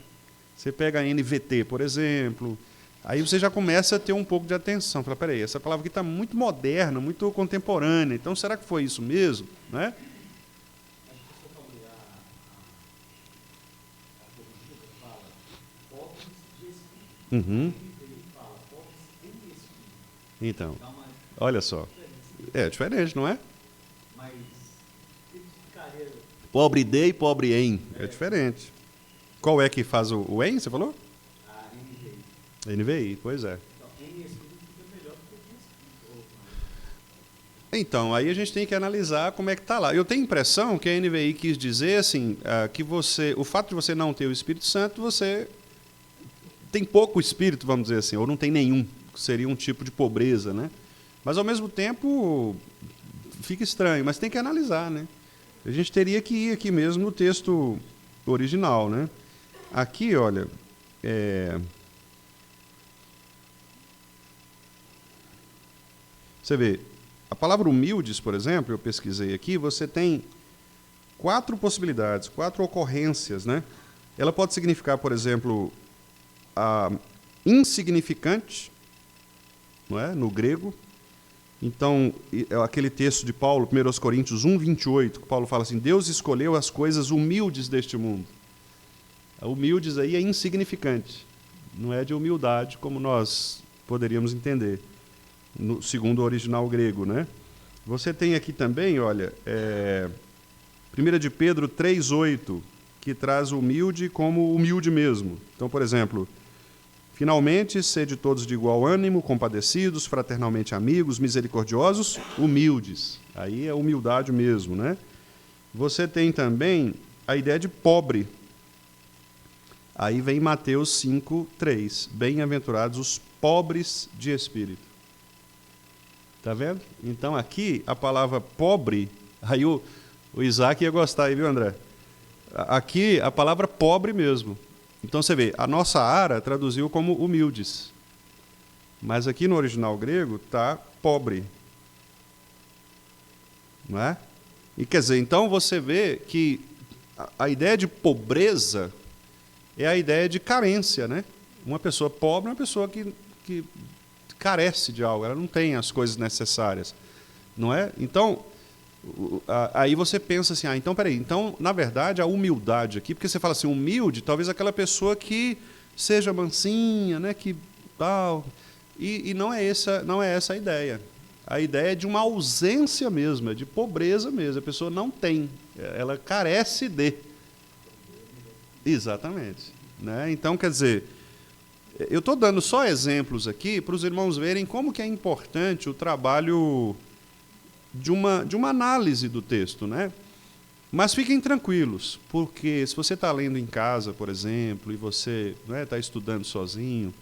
Você pega a NVT, por exemplo, aí você já começa a ter um pouco de atenção. Fala, peraí, essa palavra aqui está muito moderna, muito contemporânea, então será que foi isso mesmo? Né? Uhum. Então, olha só. É diferente, não é? Pobre de e pobre em. É diferente. Qual é que faz o em, você falou? A NVI, pois é. Então, aí a gente tem que analisar como é que está lá. Eu tenho a impressão que a NVI quis dizer assim, que o fato de você não ter o Espírito Santo, você tem pouco Espírito, vamos dizer assim, ou não tem nenhum. Seria um tipo de pobreza, né? Mas, ao mesmo tempo, fica estranho, mas tem que analisar, né? A gente teria que ir aqui mesmo no texto original, né? Aqui, olha, você vê, a palavra humildes, por exemplo, eu pesquisei aqui, você tem 4 possibilidades, 4 ocorrências, né? Ela pode significar, por exemplo, insignificante, não é? No grego. Então, aquele texto de Paulo, 1 Coríntios 1, 28, que Paulo fala assim, Deus escolheu as coisas humildes deste mundo. A humildes aí é insignificante, não é de humildade, como nós poderíamos entender, segundo o original grego, né? Você tem aqui também, olha, 1 de Pedro 3,8, que traz o humilde como humilde mesmo. Então, por exemplo, finalmente, sede todos de igual ânimo, compadecidos, fraternalmente amigos, misericordiosos, humildes. Aí é humildade mesmo, né? Você tem também a ideia de pobre. Aí vem Mateus 5:3. Bem-aventurados os pobres de espírito. Tá vendo? Então aqui a palavra pobre, aí o Isaac ia gostar aí, viu, André? Aqui a palavra pobre mesmo. Então você vê, a nossa Ara traduziu como humildes. Mas aqui no original grego está pobre. Não é? E quer dizer, então você vê que a ideia de pobreza é a ideia de carência, né? Uma pessoa pobre é uma pessoa que carece de algo, ela não tem as coisas necessárias. Não é? Então, aí você pensa assim, então, peraí, então, na verdade, a humildade aqui, porque você fala assim, humilde, talvez aquela pessoa que seja mansinha, né, que tal, e não é essa a ideia. A ideia é de uma ausência mesmo, é de pobreza mesmo, a pessoa não tem, ela carece de. Exatamente. Né? Então, quer dizer, eu estou dando só exemplos aqui para os irmãos verem como que é importante o trabalho de uma análise do texto, né? Mas fiquem tranquilos, porque se você está lendo em casa, por exemplo, e você está estudando sozinho,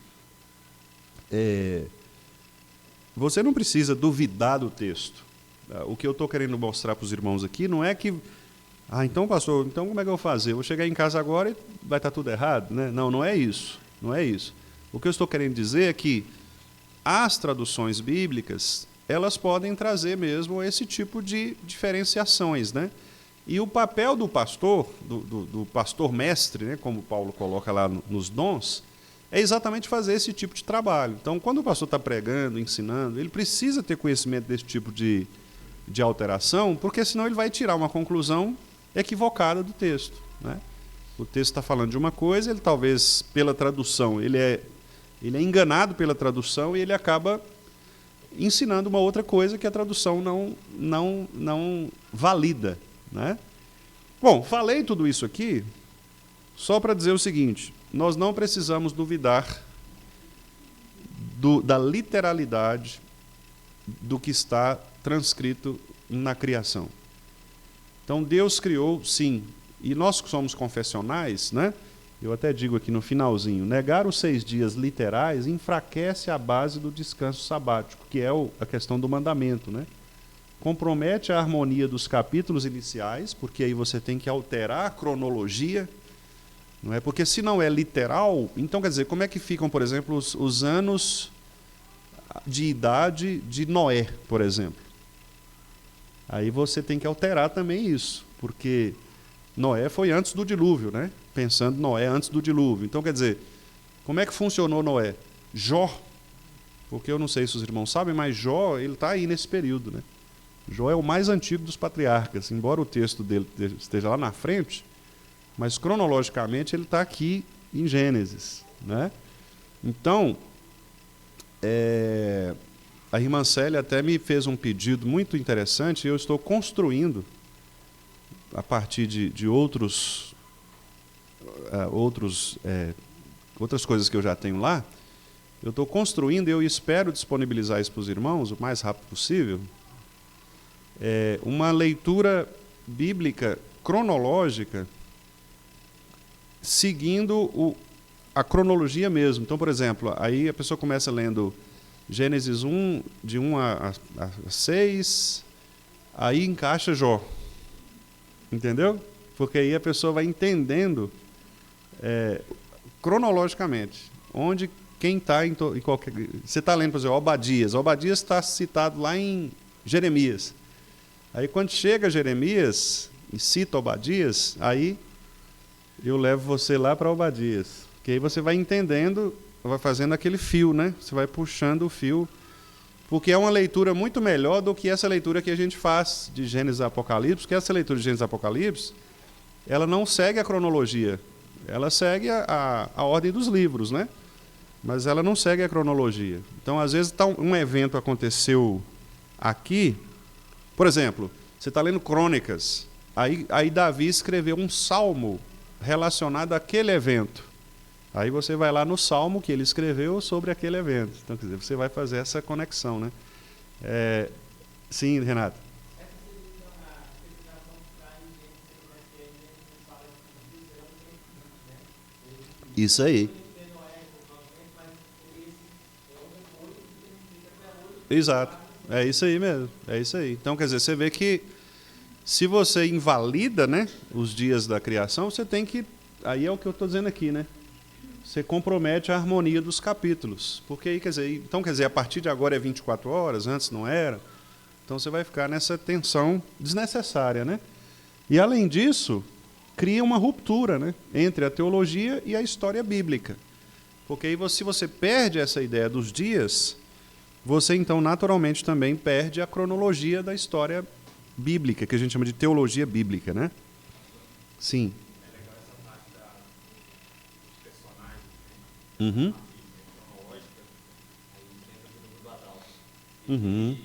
você não precisa duvidar do texto. O que eu estou querendo mostrar para os irmãos aqui não é que, então, pastor, então como é que eu vou fazer? Eu vou chegar em casa agora e vai estar tudo errado? Né? Não, não é isso. Não é isso. O que eu estou querendo dizer é que as traduções bíblicas, elas podem trazer mesmo esse tipo de diferenciações, né? E o papel do pastor, do pastor mestre, né, como Paulo coloca lá nos dons, é exatamente fazer esse tipo de trabalho. Então, quando o pastor está pregando, ensinando, ele precisa ter conhecimento desse tipo de alteração, porque senão ele vai tirar uma conclusão equivocada do texto, né? O texto está falando de uma coisa, ele talvez, pela tradução, ele é enganado pela tradução e ele acaba ensinando uma outra coisa que a tradução não valida, né? Bom, falei tudo isso aqui só para dizer o seguinte, nós não precisamos duvidar da literalidade do que está transcrito na criação. Então, Deus criou, sim, e nós que somos confessionais, né? Eu até digo aqui no finalzinho, negar os 6 dias literais enfraquece a base do descanso sabático, que é a questão do mandamento, né? Compromete a harmonia dos capítulos iniciais, porque aí você tem que alterar a cronologia, não é? Porque se não é literal, então quer dizer, como é que ficam, por exemplo, os anos de idade de Noé, por exemplo? Aí você tem que alterar também isso, porque Noé foi antes do dilúvio, né? Pensando Noé antes do dilúvio. Então, quer dizer, como é que funcionou Noé? Jó, porque eu não sei se os irmãos sabem, mas Jó, ele está aí nesse período, né? Jó é o mais antigo dos patriarcas, embora o texto dele esteja lá na frente, mas cronologicamente ele está aqui em Gênesis, né? Então, a irmã Célia até me fez um pedido muito interessante, e eu estou construindo, a partir de outras coisas que eu já tenho lá, eu estou construindo e eu espero disponibilizar isso para os irmãos o mais rápido possível, uma leitura bíblica cronológica seguindo a cronologia mesmo. Então, por exemplo, aí a pessoa começa lendo Gênesis 1, de 1 a 6, aí encaixa Jó. Entendeu? Porque aí a pessoa vai entendendo cronologicamente onde quem está em qualquer... Você está lendo, por exemplo, Obadias. Obadias está citado lá em Jeremias. Aí quando chega Jeremias e cita Obadias, aí eu levo você lá para Obadias. Que aí você vai entendendo, vai fazendo aquele fio, né? Você vai puxando o fio, porque é uma leitura muito melhor do que essa leitura que a gente faz de Gênesis e Apocalipse, porque essa leitura de Gênesis e Apocalipse, ela não segue a cronologia, ela segue a ordem dos livros, né? Mas ela não segue a cronologia. Então, às vezes, um evento aconteceu aqui, por exemplo, você está lendo Crônicas, aí Davi escreveu um salmo relacionado àquele evento. Aí você vai lá no salmo que ele escreveu sobre aquele evento. Então, quer dizer, você vai fazer essa conexão, né? Sim, Renato. Isso aí. Exato. É isso aí mesmo. É isso aí. Então, quer dizer, você vê que se você invalida, né, os dias da criação, você tem que... Aí é o que eu estou dizendo aqui, né? Você compromete a harmonia dos capítulos. Porque aí, quer dizer, a partir de agora é 24 horas, antes não era. Então você vai ficar nessa tensão desnecessária, né? E, além disso, cria uma ruptura, né, entre a teologia e a história bíblica. Porque aí, se você perde essa ideia dos dias, você, então, naturalmente também perde a cronologia da história bíblica, que a gente chama de teologia bíblica, né? Sim. Uhum. Uhum.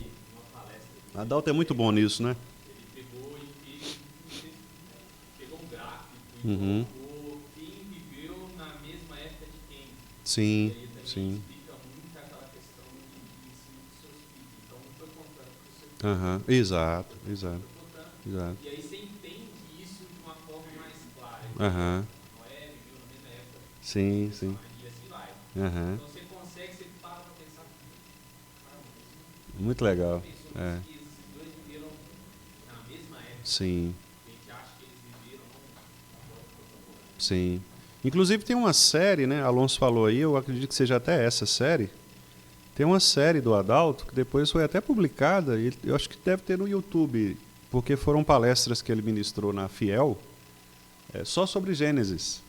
Adalto é muito bom nisso, né? Ele pegou um gráfico e Uhum. colocou quem viveu na mesma época de quem. Sim, E aí também sim. explica muito aquela questão de ensino dos seus filhos. Então, não foi contando para o seu filho. Uhum. Exato, exato, exato. E aí você entende isso de uma forma mais clara. Uhum. Noé viveu na mesma época. Sim, sim. E assim vai. Uhum. Então você consegue, você para para pensar. Muito legal. Pessoas que esses dois viveram na mesma época. Sim, A gente acha que eles viveram agora contemporâneo. sim. Inclusive tem uma série, né? Alonso falou aí, eu acredito que seja até essa série. Tem uma série do Adalto que depois foi até publicada, e eu acho que deve ter no YouTube, porque foram palestras que ele ministrou na Fiel, só sobre Gênesis.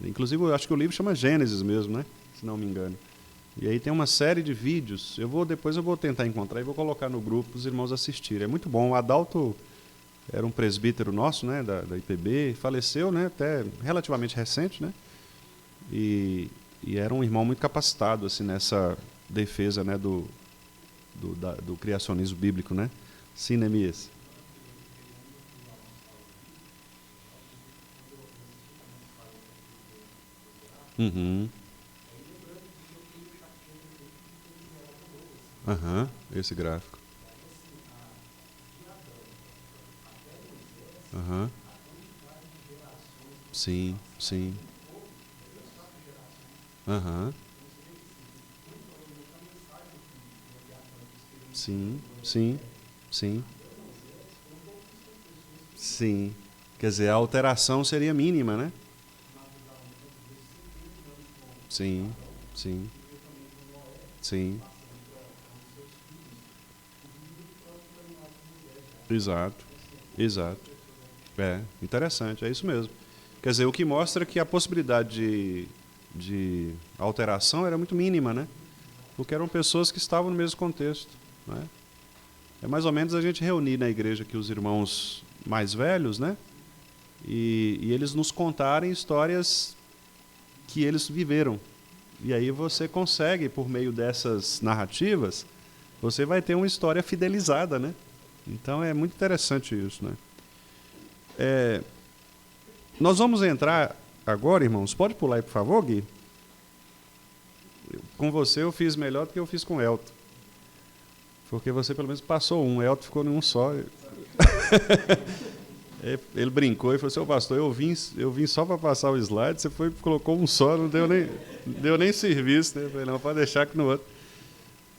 Inclusive, eu acho que o livro chama Gênesis mesmo, né? Se não me engano. E aí tem uma série de vídeos. Depois eu vou tentar encontrar e vou colocar no grupo para os irmãos assistirem. É muito bom. O Adalto era um presbítero nosso, né, da IPB, faleceu, né, até relativamente recente, né? E era um irmão muito capacitado assim nessa defesa, né, do criacionismo bíblico, né? Sim, Neemias. Uhum. Aham, esse gráfico. Aham. Sim, sim. Aham. Sim, sim, sim. Sim. Quer dizer, a alteração seria mínima, né? Sim, sim. Sim. Exato, exato. Interessante, é isso mesmo. Quer dizer, o que mostra que a possibilidade de alteração era muito mínima, né? Porque eram pessoas que estavam no mesmo contexto, né? É mais ou menos a gente reunir na igreja aqui os irmãos mais velhos, né? E eles nos contarem histórias que eles viveram. E aí você consegue, por meio dessas narrativas, você vai ter uma história fidelizada, né? Então é muito interessante isso, né? Nós vamos entrar agora, irmãos. Pode pular aí, por favor, Gui? Com você eu fiz melhor do que eu fiz com o Elton. Porque você pelo menos passou um, o Elton ficou em um só. Ele brincou e falou: seu pastor, eu vim só para passar o slide, você foi colocou um só, não deu nem serviço, né? Eu falei, não, pode deixar que no outro.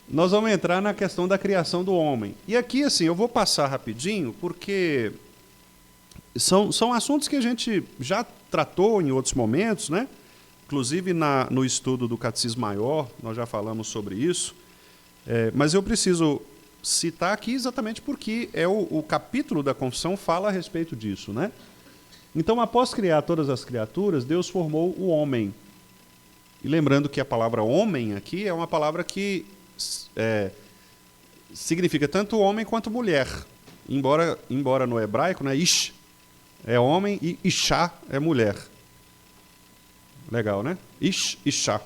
Nós vamos entrar na questão da criação do homem. E aqui, assim, eu vou passar rapidinho, porque são assuntos que a gente já tratou em outros momentos, né? Inclusive no estudo do Catecismo Maior, nós já falamos sobre isso, mas eu preciso citar aqui exatamente porque o capítulo da Confissão fala a respeito disso, né? Então, após criar todas as criaturas, Deus formou o homem. E lembrando que a palavra homem aqui é uma palavra que significa tanto homem quanto mulher. Embora no hebraico, né, ish é homem e ishá é mulher. Legal, né? Ish, ishá.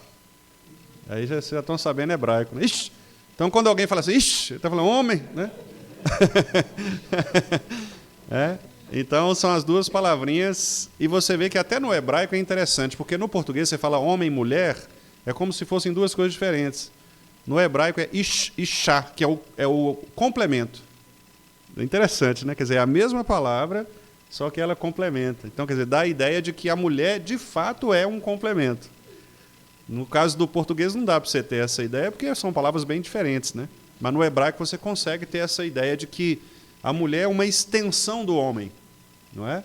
Aí vocês já estão sabendo hebraico, né? Ish. Então, quando alguém fala assim, ish, ele está falando homem, né? Então, são as duas palavrinhas, e você vê que até no hebraico é interessante, porque no português você fala homem e mulher, é como se fossem duas coisas diferentes. No hebraico é ish, ishá, que é o complemento. É interessante, né? Quer dizer, é a mesma palavra, só que ela complementa. Então, quer dizer, dá a ideia de que a mulher, de fato, é um complemento. No caso do português, não dá para você ter essa ideia, porque são palavras bem diferentes, né? Mas no hebraico você consegue ter essa ideia de que a mulher é uma extensão do homem, não é?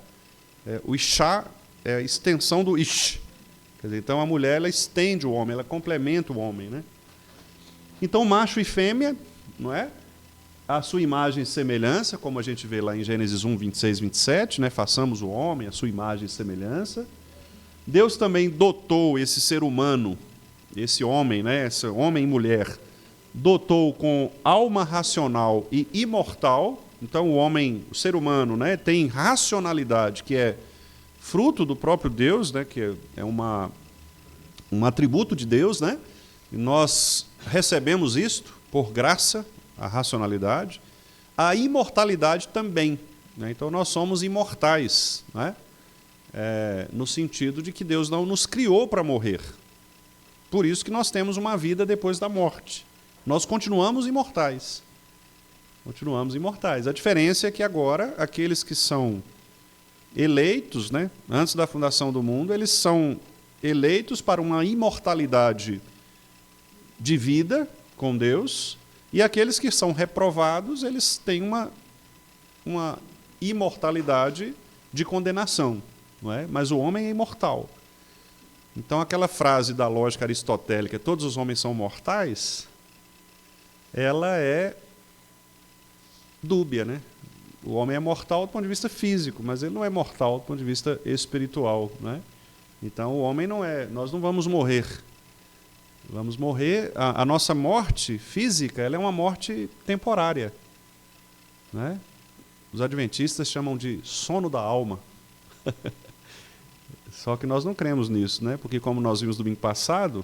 O ishá é a extensão do ish. Quer dizer, então a mulher ela estende o homem, ela complementa o homem, né? Então macho e fêmea, não é? A sua imagem e semelhança, como a gente vê lá em Gênesis 1, 26, 27, né? Façamos o homem, a sua imagem e semelhança. Deus também dotou esse ser humano, esse homem, né? Esse homem e mulher, dotou com alma racional e imortal. Então o ser humano, né, tem racionalidade, que é fruto do próprio Deus, né, que é um atributo de Deus, né? E nós recebemos isto por graça, a racionalidade, a imortalidade também, né? Então nós somos imortais, né? No sentido de que Deus não nos criou para morrer. Por isso que nós temos uma vida depois da morte. Nós continuamos imortais. Continuamos imortais. A diferença é que agora, aqueles que são eleitos, né, antes da fundação do mundo, eles são eleitos para uma imortalidade de vida com Deus, e aqueles que são reprovados, eles têm uma imortalidade de condenação, não é? Mas o homem é imortal. Então, aquela frase da lógica aristotélica, todos os homens são mortais, ela é dúbia, né? O homem é mortal do ponto de vista físico, mas ele não é mortal do ponto de vista espiritual, né? Então, o homem não é... Nós não vamos morrer. Vamos morrer... A nossa morte física, ela é uma morte temporária, né? Os adventistas chamam de sono da alma. Só que nós não cremos nisso, né? Porque, como nós vimos domingo passado,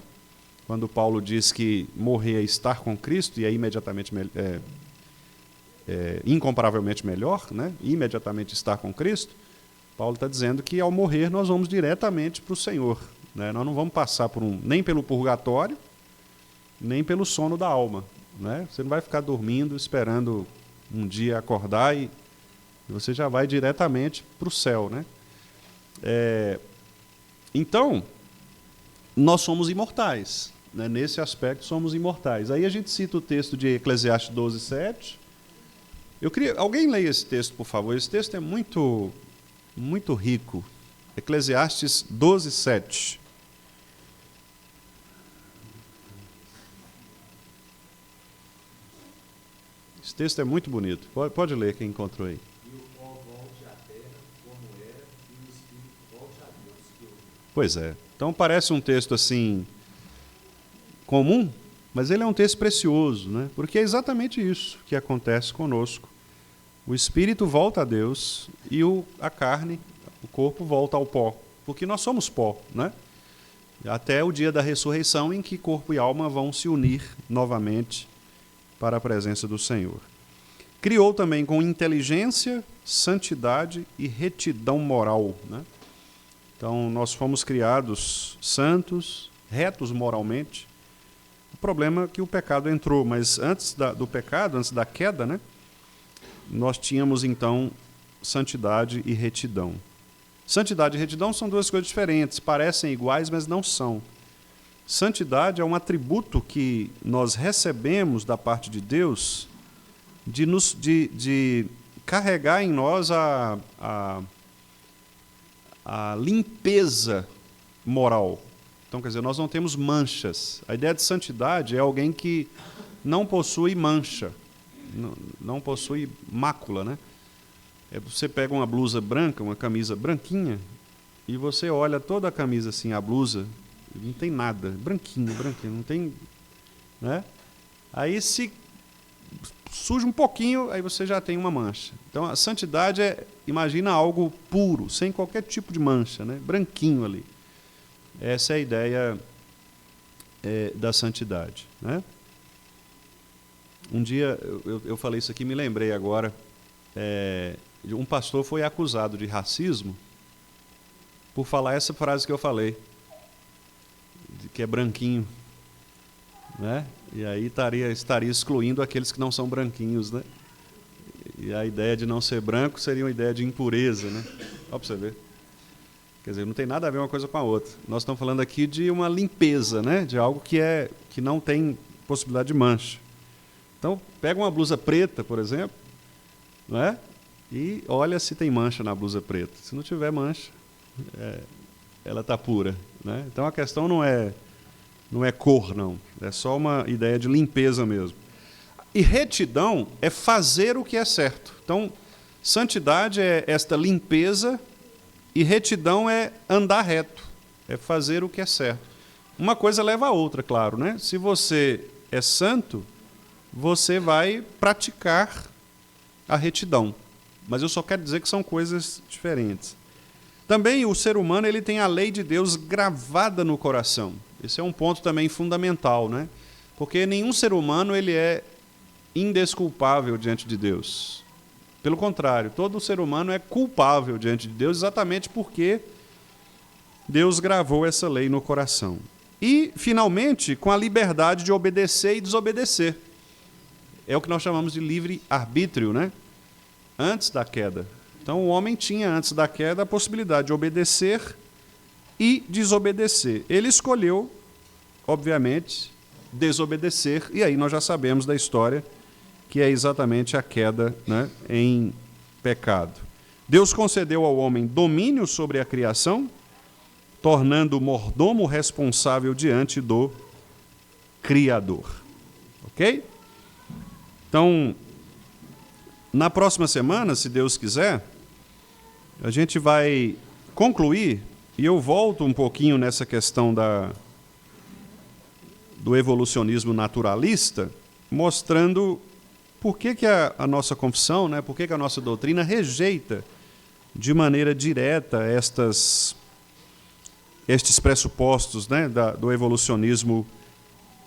quando Paulo diz que morrer é estar com Cristo e é imediatamente incomparavelmente melhor, né? Imediatamente estar com Cristo, Paulo está dizendo que ao morrer nós vamos diretamente para o Senhor, né? Nós não vamos passar nem pelo purgatório, nem pelo sono da alma, né? Você não vai ficar dormindo, esperando um dia acordar e você já vai diretamente para o céu, né? Então, nós somos imortais, né? Nesse aspecto somos imortais. Aí a gente cita o texto de Eclesiastes 12, 7. Alguém leia esse texto, por favor. Esse texto é muito, muito rico. Eclesiastes 12, 7. Esse texto é muito bonito. Pode ler quem encontrou aí. E o pó volte à terra como era, e o espírito volte a Deus que o... Pois é. Então parece um texto assim comum, mas ele é um texto precioso, né? Porque é exatamente isso que acontece conosco. O espírito volta a Deus e a carne, o corpo, volta ao pó, porque nós somos pó, né? Até o dia da ressurreição, em que corpo e alma vão se unir novamente para a presença do Senhor. Criou também com inteligência, santidade e retidão moral, né? Então, nós fomos criados santos, retos moralmente. O problema é que o pecado entrou, mas antes do pecado, antes da queda, né, nós tínhamos, então, santidade e retidão. Santidade e retidão são duas coisas diferentes, parecem iguais, mas não são. Santidade é um atributo que nós recebemos da parte de Deus de carregar em nós a limpeza moral. Então, quer dizer, nós não temos manchas. A ideia de santidade é alguém que não possui mancha, não possui mácula, né? Você pega uma blusa branca, uma camisa branquinha, e você olha toda a camisa assim, a blusa, não tem nada, branquinho, não tem, né? Aí se suja um pouquinho, aí você já tem uma mancha. Então a santidade imagina algo puro, sem qualquer tipo de mancha, né? Branquinho ali. Essa é a ideia da santidade, né? Um dia eu falei isso aqui, me lembrei agora. Um pastor foi acusado de racismo por falar essa frase que eu falei, de que é branquinho, né? E aí estaria excluindo aqueles que não são branquinhos, né? E a ideia de não ser branco seria uma ideia de impureza, né? Olha para você ver. Quer dizer, não tem nada a ver uma coisa com a outra. Nós estamos falando aqui de uma limpeza, né? De algo que não tem possibilidade de mancha. Então, pega uma blusa preta, por exemplo, não é? E olha se tem mancha na blusa preta. Se não tiver mancha, ela está pura, né? Então a questão não é cor, não. É só uma ideia de limpeza mesmo. E retidão é fazer o que é certo. Então, santidade é esta limpeza e retidão é andar reto, é fazer o que é certo. Uma coisa leva a outra, claro, né? Se você é santo, você vai praticar a retidão. Mas eu só quero dizer que são coisas diferentes. Também o ser humano ele tem a lei de Deus gravada no coração. Esse é um ponto também fundamental, né? Porque nenhum ser humano ele é indesculpável diante de Deus. Pelo contrário, todo ser humano é culpável diante de Deus exatamente porque Deus gravou essa lei no coração. E, finalmente, com a liberdade de obedecer e desobedecer. É o que nós chamamos de livre-arbítrio, né? Antes da queda. Então, o homem tinha, antes da queda, a possibilidade de obedecer e desobedecer. Ele escolheu, obviamente, desobedecer, e aí nós já sabemos da história, que é exatamente a queda, né, em pecado. Deus concedeu ao homem domínio sobre a criação, tornando o mordomo responsável diante do Criador. Ok? Então, na próxima semana, se Deus quiser, a gente vai concluir, e eu volto um pouquinho nessa questão do evolucionismo naturalista, mostrando por que a nossa confissão, né, por que a nossa doutrina rejeita de maneira direta estes pressupostos, né, do evolucionismo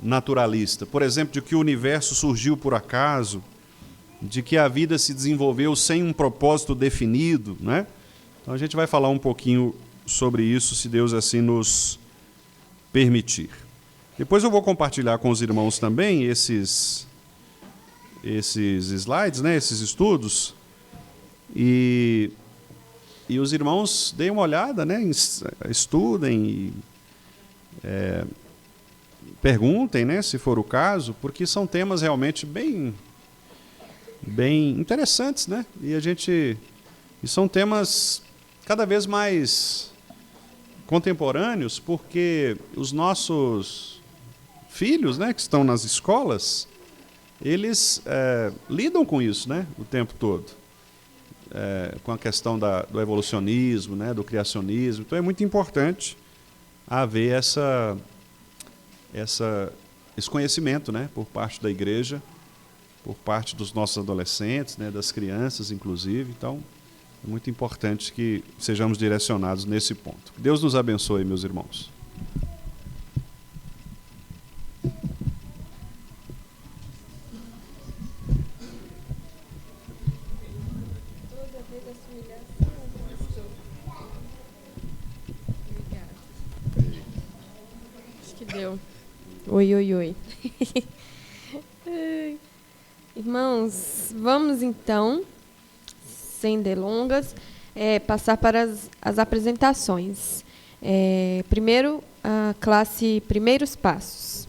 naturalista. Por exemplo, de que o universo surgiu por acaso, de que a vida se desenvolveu sem um propósito definido, né? Então a gente vai falar um pouquinho sobre isso, se Deus assim nos permitir. Depois eu vou compartilhar com os irmãos também esses slides, né, esses estudos, e os irmãos deem uma olhada, né, estudem e perguntem, né, se for o caso, porque são temas realmente bem interessantes, né? E são temas cada vez mais contemporâneos, porque os nossos filhos, né, que estão nas escolas, eles lidam com isso, né, o tempo todo, com a questão do evolucionismo, né, do criacionismo. Então é muito importante haver esse conhecimento, né, por parte da igreja, por parte dos nossos adolescentes, né, das crianças, inclusive. Então, é muito importante que sejamos direcionados nesse ponto. Deus nos abençoe, meus irmãos. Acho que deu. Oi. Irmãos, vamos então, sem delongas, passar para as apresentações. Primeiro, a classe Primeiros Passos.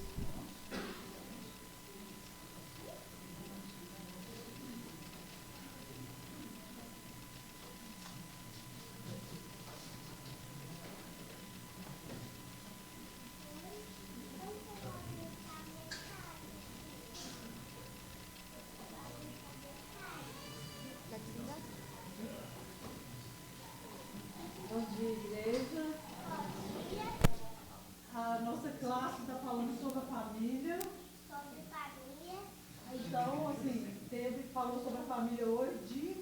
falou sobre a família hoje de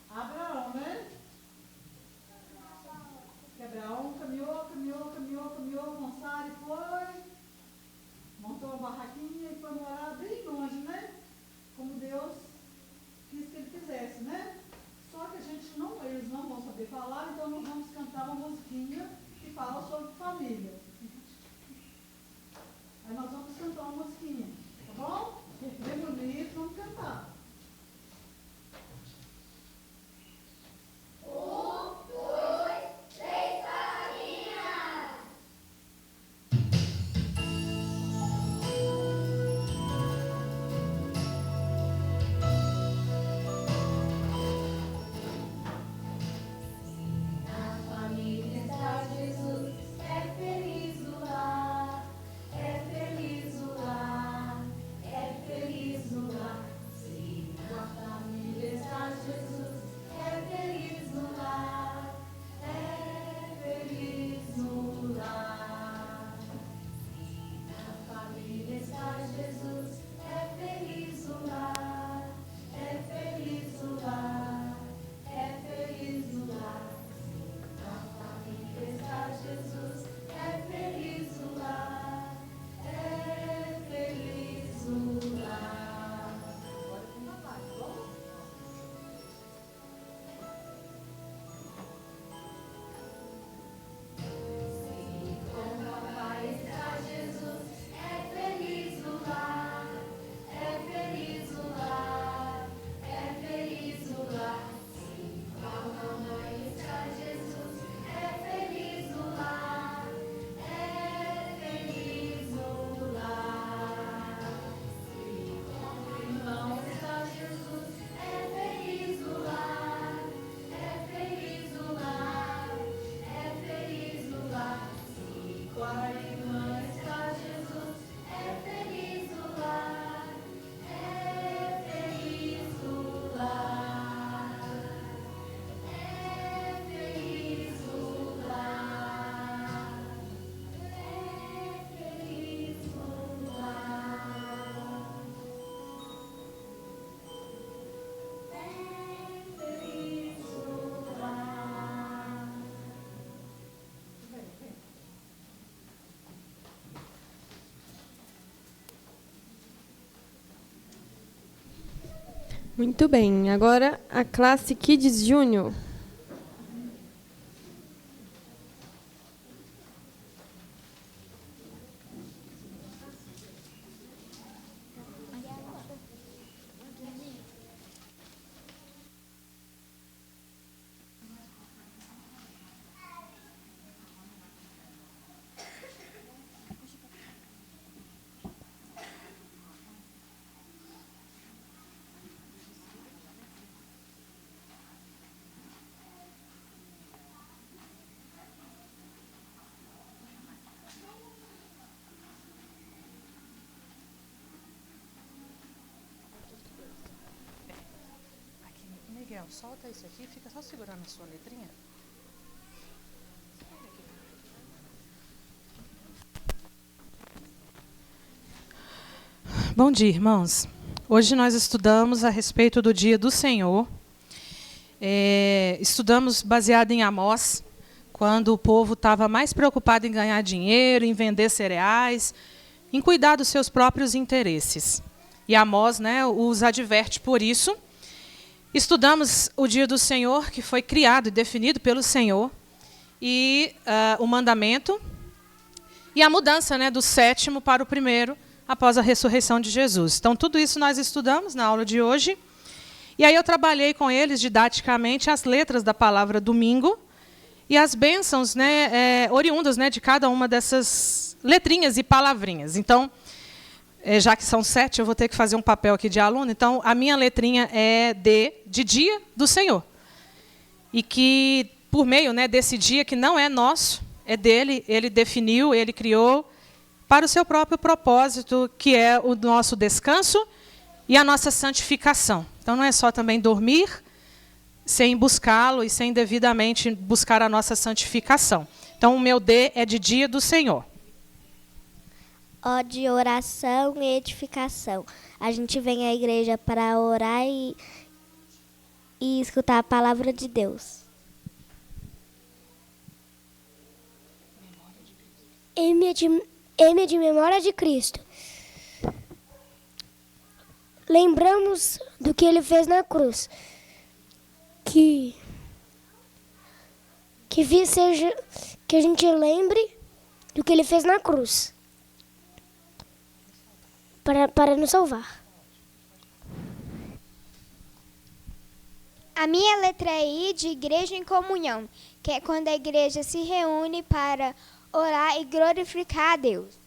Abraão, né? Que Abraão caminhou, Monsari foi, montou uma barraquinha e foi morar bem longe, né? Como Deus quis que ele fizesse, né? Só que eles não vão saber falar, então nós vamos cantar uma musiquinha que fala sobre família. Aí nós vamos cantar uma musiquinha, tá bom? Bem bonito, vamos cantar. Muito bem. Agora a classe Kids Júnior. Miguel, solta isso aqui, fica só segurando a sua letrinha. Bom dia, irmãos. Hoje nós estudamos a respeito do Dia do Senhor. Estudamos baseado em Amós, quando o povo estava mais preocupado em ganhar dinheiro, em vender cereais, em cuidar dos seus próprios interesses. E Amós, né, os adverte por isso. Estudamos o Dia do Senhor, que foi criado e definido pelo Senhor, e o mandamento, e a mudança, né, do 7º para o 1º, após a ressurreição de Jesus. Então, tudo isso nós estudamos na aula de hoje. E aí eu trabalhei com eles, didaticamente, as letras da palavra domingo e as bênçãos, né, oriundas, né, de cada uma dessas letrinhas e palavrinhas. Então, já que são 7, eu vou ter que fazer um papel aqui de aluno. Então, a minha letrinha é D, de Dia do Senhor. E que, por meio, né, desse dia, que não é nosso, é dele, ele definiu, ele criou, para o seu próprio propósito, que é o nosso descanso e a nossa santificação. Então, não é só também dormir sem buscá-lo e sem devidamente buscar a nossa santificação. Então, o meu D é de Dia do Senhor. ó de oração e edificação. A gente vem à igreja para orar e escutar a palavra de Deus. M de memória de Cristo. Lembramos do que ele fez na cruz. Que a gente lembre do que ele fez na cruz. Para nos salvar. A minha letra é I de igreja em comunhão, que é quando a igreja se reúne para orar e glorificar a Deus.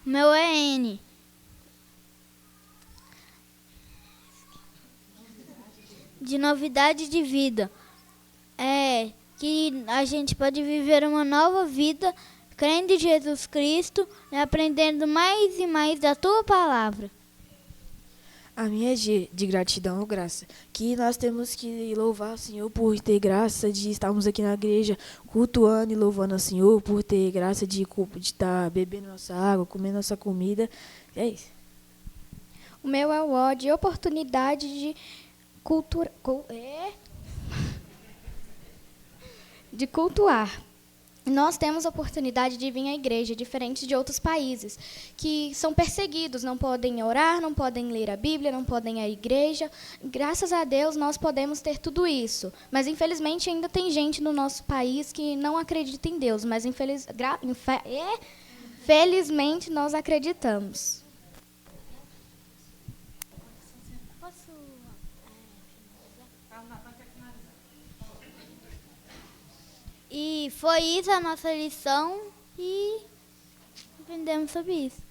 O meu é N. De novidade de vida. É que a gente pode viver uma nova vida crendo em Jesus Cristo e aprendendo mais e mais da tua palavra. A minha é de gratidão ou graça, que nós temos que louvar o Senhor por ter graça de estarmos aqui na igreja cultuando e louvando ao Senhor, por ter graça de estar bebendo nossa água, comendo nossa comida. É isso. O meu é o O de oportunidade de de cultuar. Nós temos a oportunidade de vir à igreja, diferente de outros países, que são perseguidos, não podem orar, não podem ler a Bíblia, não podem ir à igreja. Graças a Deus, nós podemos ter tudo isso. Mas, infelizmente, ainda tem gente no nosso país que não acredita em Deus. Mas, felizmente, nós acreditamos. E foi isso a nossa lição e aprendemos sobre isso.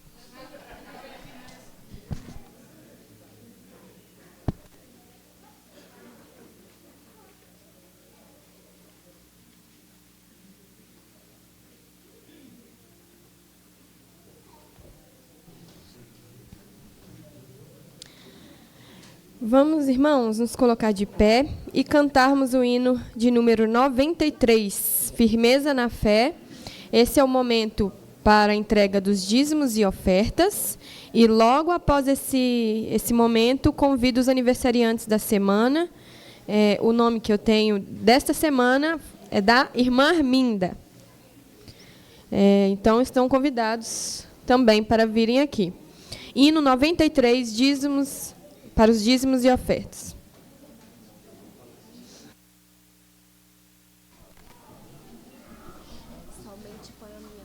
Vamos, irmãos, nos colocar de pé e cantarmos o hino de número 93, Firmeza na Fé. Esse é o momento para a entrega dos dízimos e ofertas. E logo após esse momento, convido os aniversariantes da semana. O nome que eu tenho desta semana é da irmã Arminda. Então, estão convidados também para virem aqui. Hino 93, dízimos... para os dízimos e ofertas. Somente põe a minha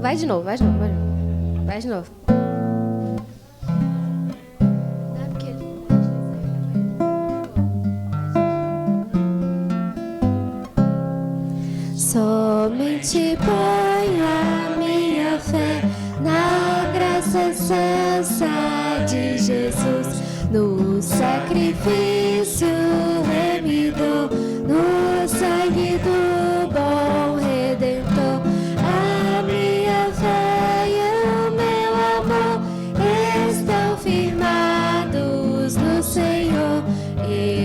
Vai de novo. Somente ponho a minha fé na graça santa de Jesus, no sacrifício remidor, no sangue do bom Redentor. A minha fé e o meu amor estão firmados no Senhor,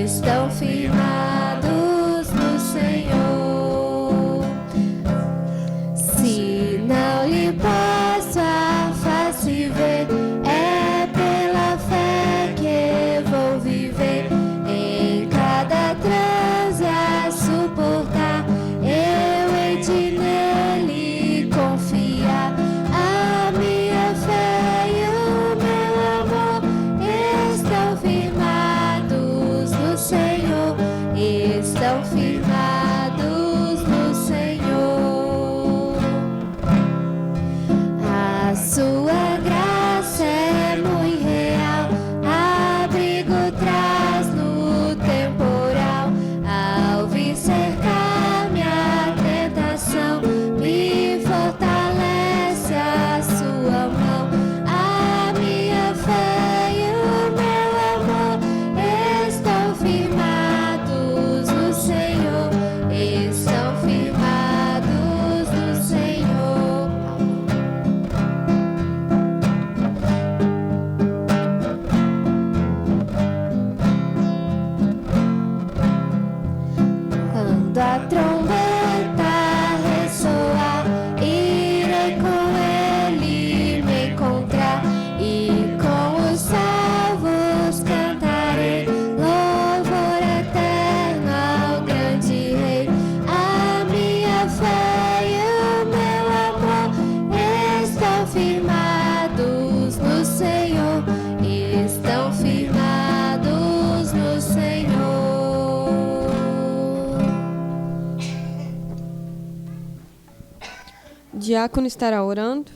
estão firmados no Senhor. Se não lhe posso a face ver, é pela fé que vou viver em cada diácono estará orando.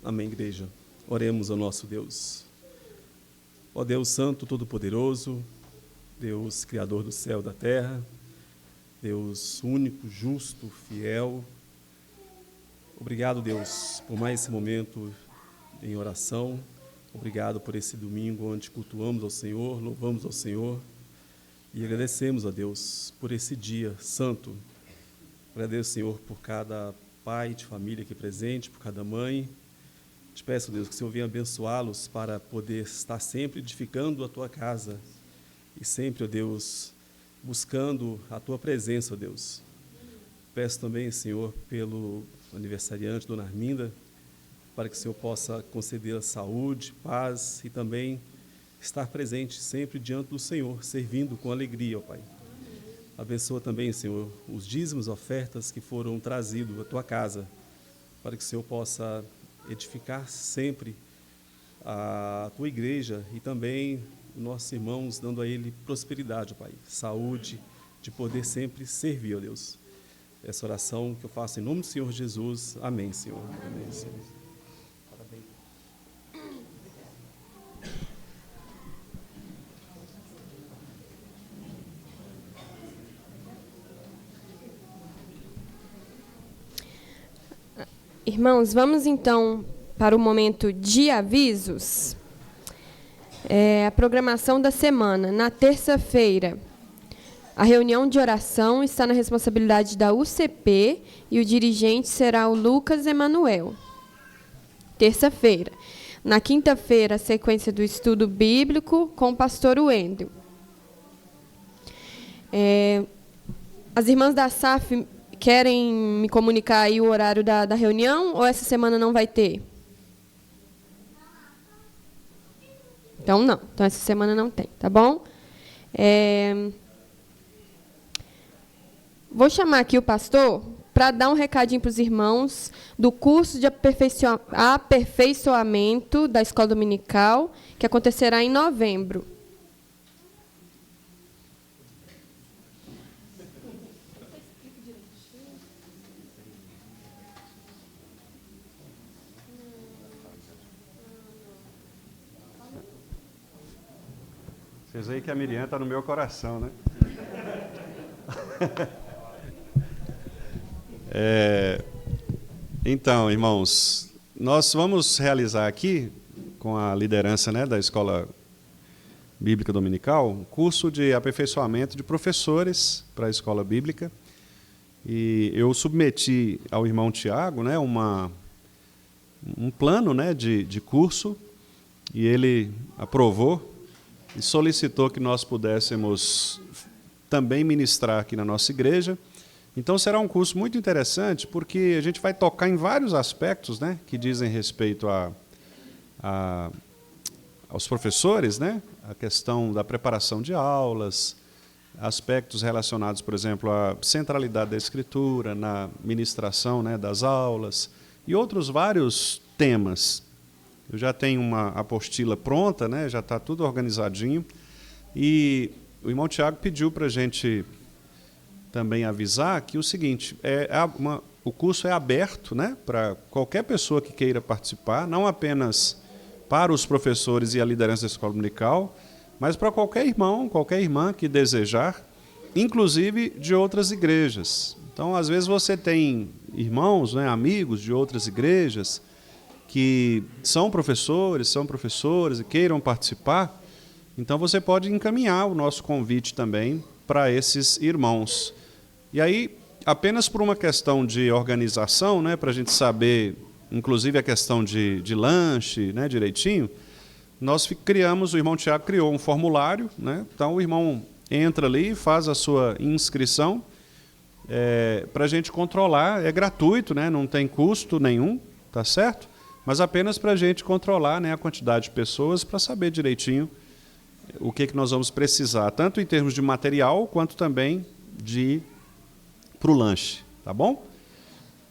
Amém, igreja. Oremos ao nosso Deus. Ó Deus Santo, Todo-Poderoso, Deus Criador do céu e da terra, Deus único, justo, fiel. Obrigado, Deus, por mais esse momento em oração. Obrigado por esse domingo onde cultuamos ao Senhor, louvamos ao Senhor e agradecemos a Deus por esse dia santo. Agradeço, Senhor, por cada pai de família aqui presente, por cada mãe. Te peço, Deus, que o Senhor venha abençoá-los para poder estar sempre edificando a Tua casa e sempre, ó Deus, buscando a Tua presença, ó Deus. Peço também, Senhor, pelo aniversariante, Dona Arminda, para que o Senhor possa conceder a saúde, paz e também estar presente sempre diante do Senhor, servindo com alegria, ó Pai. Abençoa também, Senhor, os dízimos, ofertas que foram trazidos à Tua casa, para que o Senhor possa edificar sempre a Tua igreja e também nossos irmãos, dando a ele prosperidade, ó Pai, saúde, de poder sempre servir, ó Deus. Essa oração que eu faço em nome do Senhor Jesus. Amém, Senhor. Amém, Senhor. Parabéns. Irmãos, vamos então para o momento de avisos. A programação da semana. Na terça-feira, a reunião de oração está na responsabilidade da UCP e o dirigente será o Lucas Emanuel. Terça-feira. Na quinta-feira, a sequência do estudo bíblico com o pastor Wendel. As irmãs da SAF querem me comunicar aí o horário da reunião ou essa semana não vai ter? Então, não. Então, essa semana não tem, tá bom? Vou chamar aqui o pastor para dar um recadinho para os irmãos do curso de aperfeiçoamento da Escola Dominical, que acontecerá em novembro. Vocês aí que a Miriam está no meu coração, né? Então, irmãos, nós vamos realizar aqui, com a liderança, né, da Escola Bíblica Dominical, um curso de aperfeiçoamento de professores para a Escola Bíblica. E eu submeti ao irmão Tiago, né, um plano, né, de curso, e ele aprovou e solicitou que nós pudéssemos também ministrar aqui na nossa igreja. Então será um curso muito interessante, porque a gente vai tocar em vários aspectos, né, que dizem respeito aos professores, né, a questão da preparação de aulas, aspectos relacionados, por exemplo, à centralidade da Escritura, na ministração, né, das aulas, e outros vários temas. Eu já tenho uma apostila pronta, né, já está tudo organizadinho, e o irmão Tiago pediu para a gente também avisar que o seguinte, o curso é aberto, né, para qualquer pessoa que queira participar, não apenas para os professores e a liderança da Escola Dominical, mas para qualquer irmão, qualquer irmã que desejar, inclusive de outras igrejas. Então, às vezes você tem irmãos, né, amigos de outras igrejas, que são professores, e queiram participar, então você pode encaminhar o nosso convite também para esses irmãos. E aí, apenas por uma questão de organização, né, para a gente saber, inclusive a questão de lanche, né, direitinho, nós criamos, o irmão Tiago criou um formulário, né, então o irmão entra ali, faz a sua inscrição, para a gente controlar, é gratuito, né, não tem custo nenhum, tá certo? Mas apenas para a gente controlar, né, a quantidade de pessoas, para saber direitinho o que nós vamos precisar, tanto em termos de material, quanto também para o lanche, tá bom?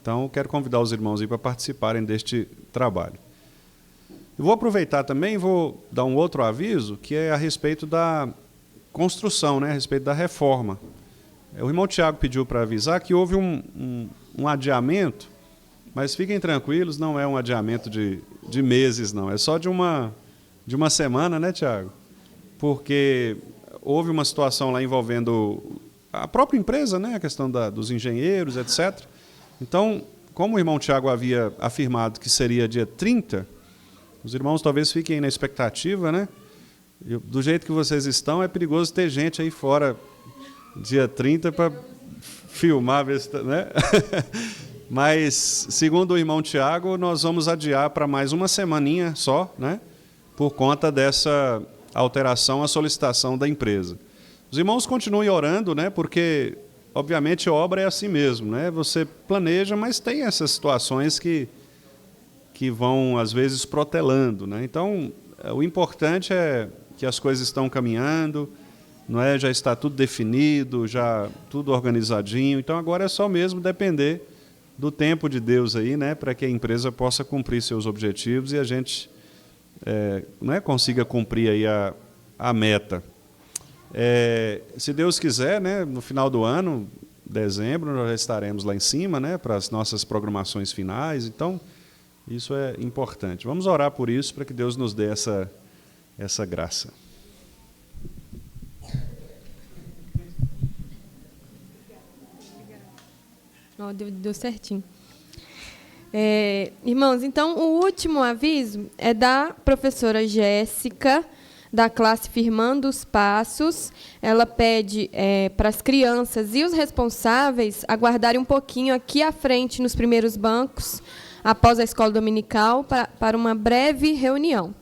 Então, quero convidar os irmãos aí para participarem deste trabalho. E vou aproveitar também, vou dar um outro aviso, que é a respeito da construção, né, a respeito da reforma. O irmão Tiago pediu para avisar que houve um adiamento, mas fiquem tranquilos, não é um adiamento de meses, não. É só de uma semana, né, Tiago? Porque houve uma situação lá envolvendo a própria empresa, né, a questão dos engenheiros, etc. Então, como o irmão Tiago havia afirmado que seria dia 30, os irmãos talvez fiquem na expectativa, né? Do jeito que vocês estão, é perigoso ter gente aí fora dia 30 para filmar, ver se, né? Mas, segundo o irmão Tiago, nós vamos adiar para mais uma semaninha só, né? Por conta dessa alteração à solicitação da empresa. Os irmãos continuem orando, né? Porque, obviamente, obra é assim mesmo, né? Você planeja, mas tem essas situações que vão, às vezes, protelando, né? Então, o importante é que as coisas estão caminhando, não é? Já está tudo definido, já tudo organizadinho. Então, agora é só mesmo depender do tempo de Deus aí, né? Para que a empresa possa cumprir seus objetivos e a gente né? Consiga cumprir aí a meta. Se Deus quiser, né? No final do ano, dezembro, nós já estaremos lá em cima, né? Para as nossas programações finais. Então, isso é importante. Vamos orar por isso, para que Deus nos dê essa graça. Oh, deu certinho. Irmãos, então, o último aviso é da professora Jéssica, da classe Firmando os Passos. Ela pede para as crianças e os responsáveis aguardarem um pouquinho aqui à frente, nos primeiros bancos, após a escola dominical, para uma breve reunião.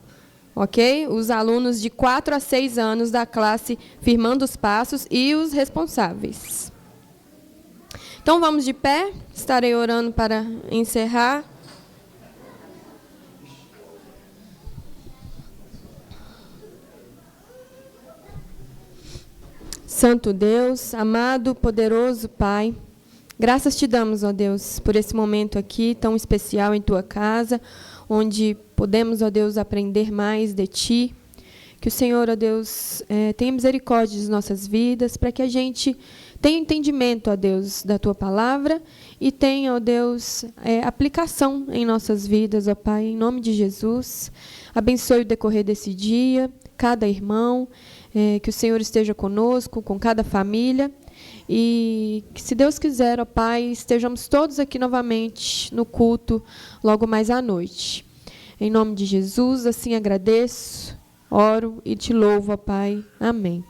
Ok? Os alunos de 4 a 6 anos da classe Firmando os Passos e os responsáveis. Então, vamos de pé. Estarei orando para encerrar. Santo Deus, amado, poderoso Pai, graças te damos, ó Deus, por esse momento aqui tão especial em Tua casa, onde podemos, ó Deus, aprender mais de Ti. Que o Senhor, ó Deus, tenha misericórdia de nossas vidas, para que a gente tenha entendimento, ó Deus, da Tua palavra e tenha, ó Deus, aplicação em nossas vidas, ó Pai, em nome de Jesus. Abençoe o decorrer desse dia, cada irmão, que o Senhor esteja conosco, com cada família, e que, se Deus quiser, ó Pai, estejamos todos aqui novamente no culto, logo mais à noite. Em nome de Jesus, assim agradeço, oro e te louvo, ó Pai. Amém.